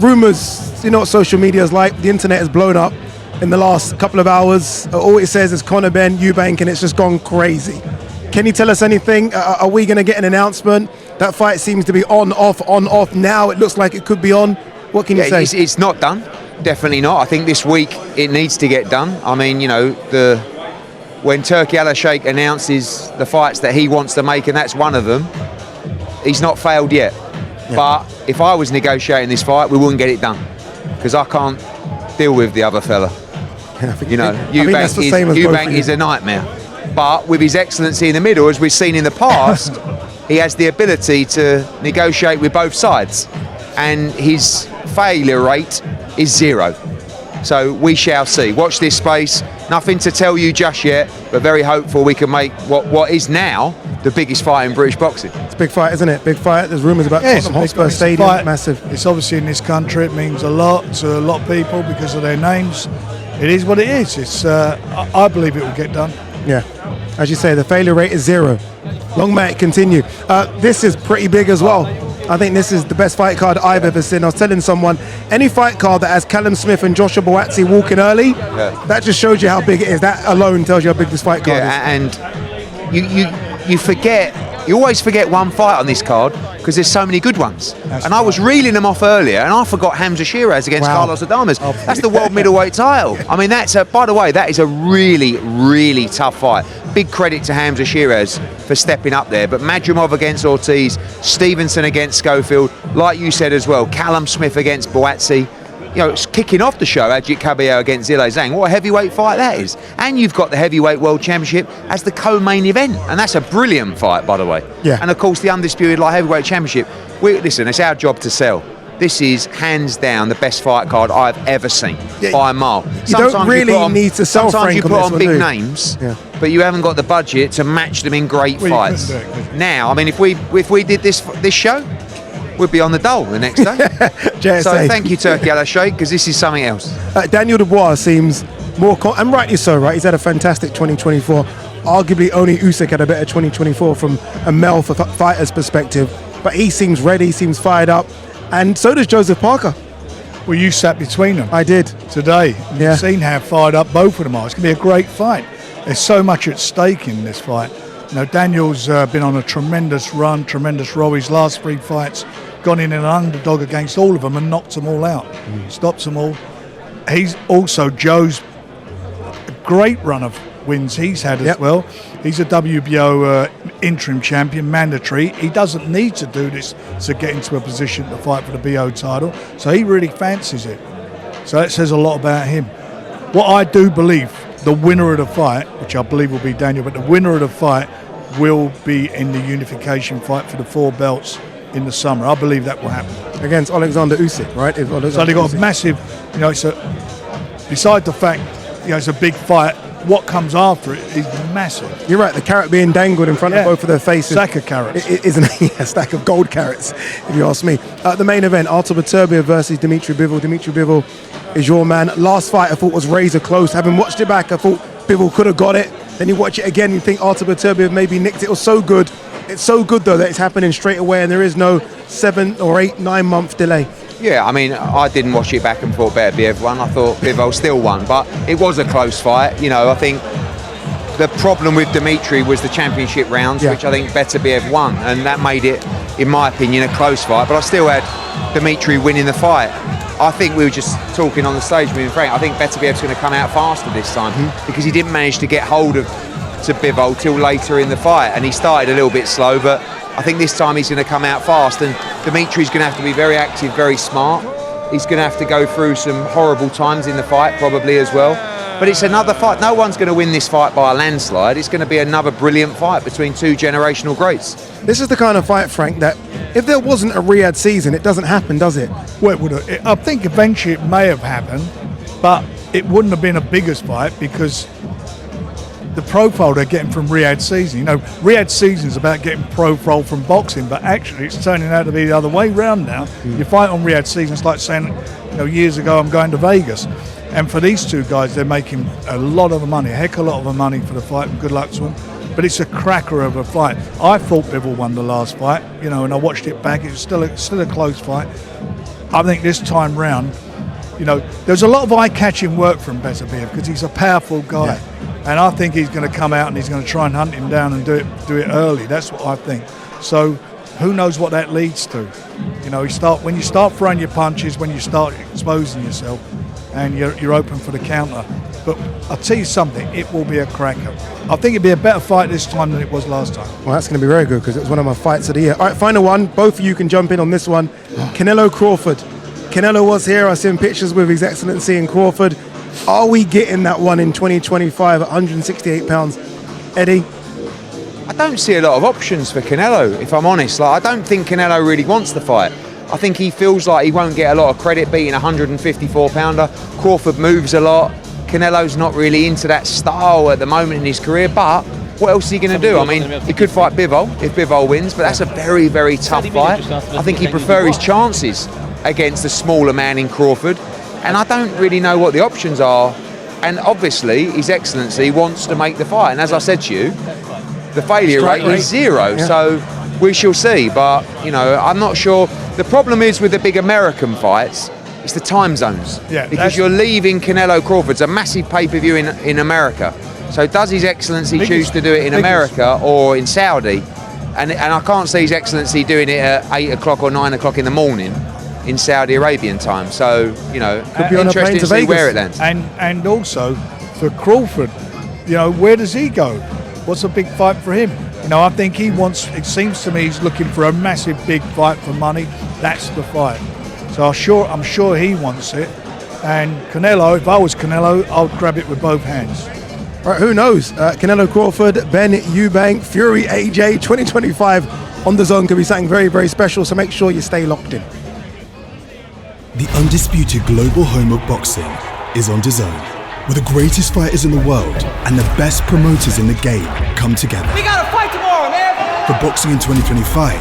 Rumours, you know what social media is like. The internet has blown up in the last couple of hours. All it says is Conor Benn, Eubank, and it's just gone crazy. Can you tell us anything? Are we going to get an announcement? That fight seems to be on, off. Now it looks like it could be on. What can you say? It's not done. Definitely not. I think this week it needs to get done. I mean, you know, when Turki Al-Sheikh announces the fights that he wants to make, and that's one of them, he's not failed yet. Yeah. But if I was negotiating this fight, we wouldn't get it done, because I can't deal with the other fella. You know, Eubank is a nightmare. But with his excellency in the middle, as we've seen in the past, he has the ability to negotiate with both sides, and his failure rate is 0. So we shall see. Watch this space. Nothing to tell you just yet, but very hopeful we can make what is now the biggest fight in British boxing. It's a big fight, isn't it? Big fight. There's rumours about Tottenham Hotspur Stadium. Massive. It's obviously in this country. It means a lot to a lot of people because of their names. It is what it is. It's. I believe it will get done. Yeah. As you say, the failure rate is 0. Long may it continue. This is pretty big as well. I think this is the best fight card I've ever seen. I was telling someone, any fight card that has Callum Smith and Joshua Buatsi walking early, that just shows you how big it is. That alone tells you how big this fight card is. And you forget, you always forget one fight on this card because there's so many good ones. I was reeling them off earlier, and I forgot Hamza Shiraz against Carlos Adames. That's the world middleweight title. I mean, by the way, that is a really, really tough fight. Big credit to Hamza Shiraz for stepping up there. But Madrimov against Ortiz, Stevenson against Schofield, like you said as well, Callum Smith against Buatsi. You know, it's kicking off the show, Ajit Caballero against Zhilei Zhang. What a heavyweight fight that is. And you've got the heavyweight world championship as the co-main event. And that's a brilliant fight, by the way. Yeah. And of course, the undisputed light heavyweight championship. Listen, it's our job to sell. This is hands down the best fight card I've ever seen by a mile. You don't really need to sell Frank. Sometimes you put on big names, but you haven't got the budget to match them in great fights. Now, I mean, if we did this show, we'd be on the dole the next day. So thank you, Turki Al-Sheikh, because this is something else. Daniel Dubois seems more, and rightly so, right? He's had a fantastic 2024. Arguably, only Usyk had a better 2024 from a male fighter's perspective. But he seems ready, seems fired up, and so does Joseph Parker. Well, you sat between them. I did. Today. You've seen how fired up both of them are. It's going to be a great fight. There's so much at stake in this fight. You know, Daniel's been on a tremendous run, tremendous roll. His last 3 fights, gone in an underdog against all of them and knocked them all out. Stops them all. He's also Joe's great run of wins he's had as well. He's a WBO interim champion, mandatory. He doesn't need to do this to get into a position to fight for the BO title. So he really fancies it. So that says a lot about him. What I do believe, the winner of the fight, which I believe will be Daniel, but the winner of the fight will be in the unification fight for the 4 belts in the summer. I believe that will happen. Against Alexander Usyk, right? So they got a massive, you know, beside the fact, you know, it's a big fight, what comes after it is massive. You're right, the carrot being dangled in front of both of their faces. Stack of carrots. It isn't a stack of gold carrots, if you ask me. The main event, Artur Beterbiev versus Dmitry Bivol. Dmitry Bivol is your man. Last fight I thought was razor close. Having watched it back, I thought Bivol could have got it. Then you watch it again, you think Artur Beterbiev maybe nicked it. It was so good. It's so good, though, that it's happening straight away and there is no 7 or 8, 9 month delay. Yeah, I mean, I didn't watch it back and thought Beterbiev won. I thought Bivol still won, but it was a close fight. You know, I think the problem with Dmitry was the championship rounds, which I think Beterbiev won, and that made it, in my opinion, a close fight. But I still had Dmitry winning the fight. I think we were just talking on the stage with me and Frank. I think Beterbiev's going to come out faster this time because he didn't manage to get hold of Bivol till later in the fight, and he started a little bit slow, but I think this time he's going to come out fast, and Dimitri's going to have to be very active, very smart. He's going to have to go through some horrible times in the fight probably as well, but it's another fight. No one's going to win this fight by a landslide. It's going to be another brilliant fight between 2 generational greats. This is the kind of fight, Frank, that if there wasn't a Riyadh season, it doesn't happen, does it? Well, I think eventually it may have happened, but it wouldn't have been a biggest fight because the profile they're getting from Riyadh season. You know, Riyadh season is about getting profile from boxing, but actually it's turning out to be the other way round now. You fight on Riyadh season, it's like saying, you know, years ago I'm going to Vegas. And for these two guys, they're making a lot of the money, a heck of a lot of the money for the fight, and good luck to them. But it's a cracker of a fight. I thought Bivol won the last fight, you know, and I watched it back. It was still a close fight. I think this time round, you know, there's a lot of eye-catching work from Beterbiev because he's a powerful guy. Yeah. And I think he's going to come out and he's going to try and hunt him down and do it early. That's what I think. So who knows what that leads to? You know, when you start throwing your punches, when you start exposing yourself, and you're open for the counter. But I'll tell you something, it will be a cracker. I think it'll be a better fight this time than it was last time. Well, that's going to be very good because it was one of my fights of the year. All right, final one. Both of you can jump in on this one. Canelo Crawford. Canelo was here. I seen pictures with His Excellency in Crawford. Are we getting that one in 2025 at 168 pounds? Eddie? I don't see a lot of options for Canelo, if I'm honest. Like, I don't think Canelo really wants the fight. I think he feels like he won't get a lot of credit beating a 154-pounder. Crawford moves a lot. Canelo's not really into that style at the moment in his career, but what else is he going to do? I mean, he could fight Bivol if Bivol wins, but that's a very, very tough fight. I think he'd prefer his chances against the smaller man in Crawford, and I don't really know what the options are. And obviously, His Excellency wants to make the fight, and as I said to you, the failure rate is 0, so we shall see. But, you know, I'm not sure. The problem is with the big American fights, it's the time zones. Yeah, because you're leaving Canelo Crawford's a massive pay-per-view in America. So does His Excellency choose to do it in America or in Saudi? And I can't see His Excellency doing it at 8 o'clock or 9 o'clock in the morning in Saudi Arabian time. So, you know, could be interesting to see where it lands. And also for Crawford, you know, where does he go? What's a big fight for him? You know, I think he wants, it seems to me he's looking for a massive big fight for money. That's the fight. So I'm sure he wants it. And Canelo, if I was Canelo, I would grab it with both hands. All right, who knows? Canelo Crawford, Ben Eubank, Fury AJ 2025 on DAZN could be something very, very special. So make sure you stay locked in. The undisputed global home of boxing is on DAZN, where the greatest fighters in the world and the best promoters in the game come together. We got a fight tomorrow, man! For boxing in 2025,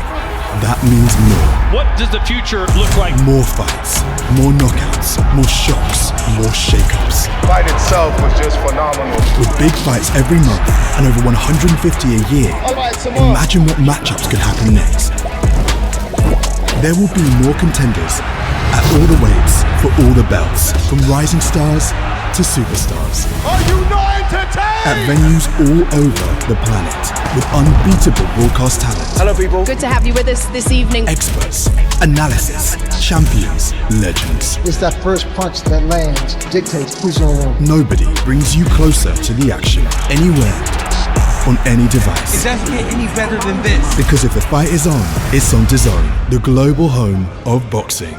that means more. What does the future look like? More fights, more knockouts, more shocks, more shake-ups. The fight itself was just phenomenal. With big fights every month and over 150 a year, imagine what matchups could happen next. There will be more contenders at all the weights for all the belts, from rising stars to superstars. Are you not entertained? At venues all over the planet with unbeatable broadcast talent. Hello, people. Good to have you with us this evening. Experts, analysis, champions, legends. It's that first punch that lands dictates who's going to win. Nobody brings you closer to the action, anywhere, on any device. It doesn't get any better than this. Because if the fight is on, it's on DAZN, the global home of boxing.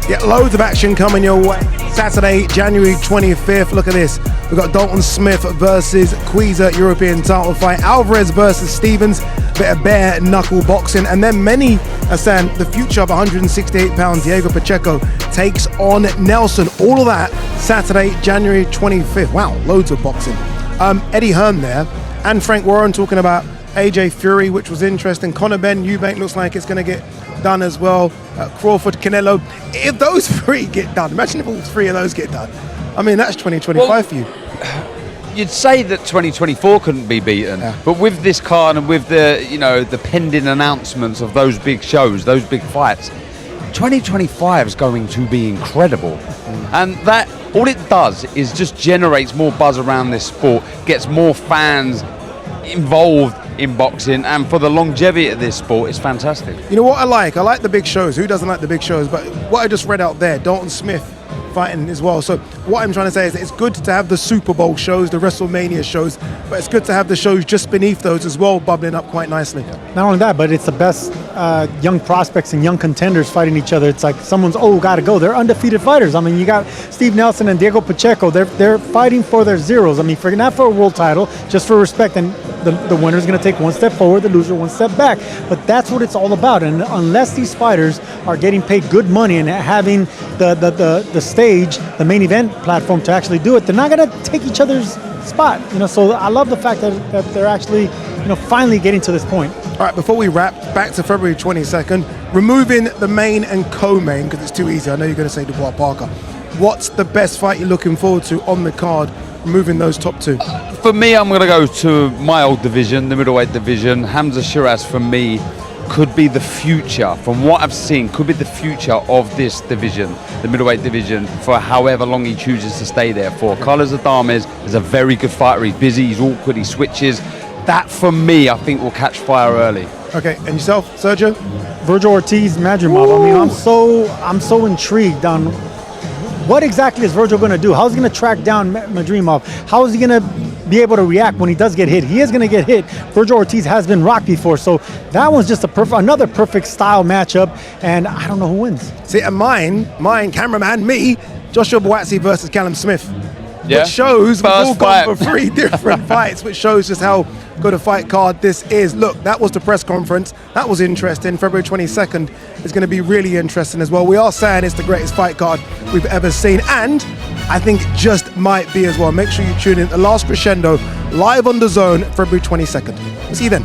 Yeah, loads of action coming your way. Saturday, January 25th. Look at this. We've got Dalton Smith versus Quiza European title fight. Alvarez versus Stevens. Bit of bare knuckle boxing. And then many are saying the future of 168 pounds, Diego Pacheco takes on Nelson. All of that Saturday, January 25th. Wow, loads of boxing. Eddie Hearn there and Frank Warren talking about AJ Fury, which was interesting. Conor Ben Eubank looks like it's going to get done as well. Crawford, Canelo. If those three get done, imagine if all three of those get done. I mean, that's 2025 for you. You'd say that 2024 couldn't be beaten, but with this card and with the, you know, the pending announcements of those big shows, those big fights, 2025 is going to be incredible. And that, all it does is just generates more buzz around this sport, gets more fans involved in boxing, and for the longevity of this sport, it's fantastic. You know what I like? I like the big shows. Who doesn't like the big shows? But what I just read out there, Dalton Smith fighting as well. So what I'm trying to say is that it's good to have the Super Bowl shows, the WrestleMania shows, but it's good to have the shows just beneath those as well, bubbling up quite nicely. Not only that, but it's the best young prospects and young contenders fighting each other. It's like someone's, got to go. They're undefeated fighters. I mean, you got Steve Nelson and Diego Pacheco. They're fighting for their zeros. I mean, not for a world title, just for respect. And the winner's going to take one step forward, the loser one step back. But that's what it's all about. And unless these fighters are getting paid good money and having the stage, the main event platform to actually do it, they're not going to take each other's spot. So I love the fact that they're actually, finally getting to this point. All right, before we wrap, back to February 22nd, removing the main and co-main, because it's too easy. I know you're going to say Dubois Parker. What's the best fight you're looking forward to on the card, removing those top two? For me, I'm going to go to my old division, the middleweight division. Hamza Shiraz, for me, could be the future, from what I've seen, could be the future of this division, the middleweight division, for however long he chooses to stay there for. Carlos Adames is a very good fighter. He's busy, he's awkward, he switches. That, for me, I think will catch fire early. Okay, and yourself, Sergio? Vergil Ortiz Madrimov. Ooh. I mean, I'm so intrigued on what exactly is Vergil going to do. How's he going to track down Madrimov? How is he going to be able to react when he does get hit? He is going to get hit. Vergil Ortiz has been rocked before, so that one's just another perfect style matchup, and I don't know who wins. See, and mine, cameraman, me, Joshua Buatsi versus Callum Smith. Yeah. Which shows we've all fight. gone for 3 different fights, which shows just how good a fight card this is. Look, that was the press conference. That was interesting. February 22nd is going to be really interesting as well. We are saying it's the greatest fight card we've ever seen, and I think it just might be as well. Make sure you tune in. The Last Crescendo, live on DAZN, February 22nd. We'll see you then.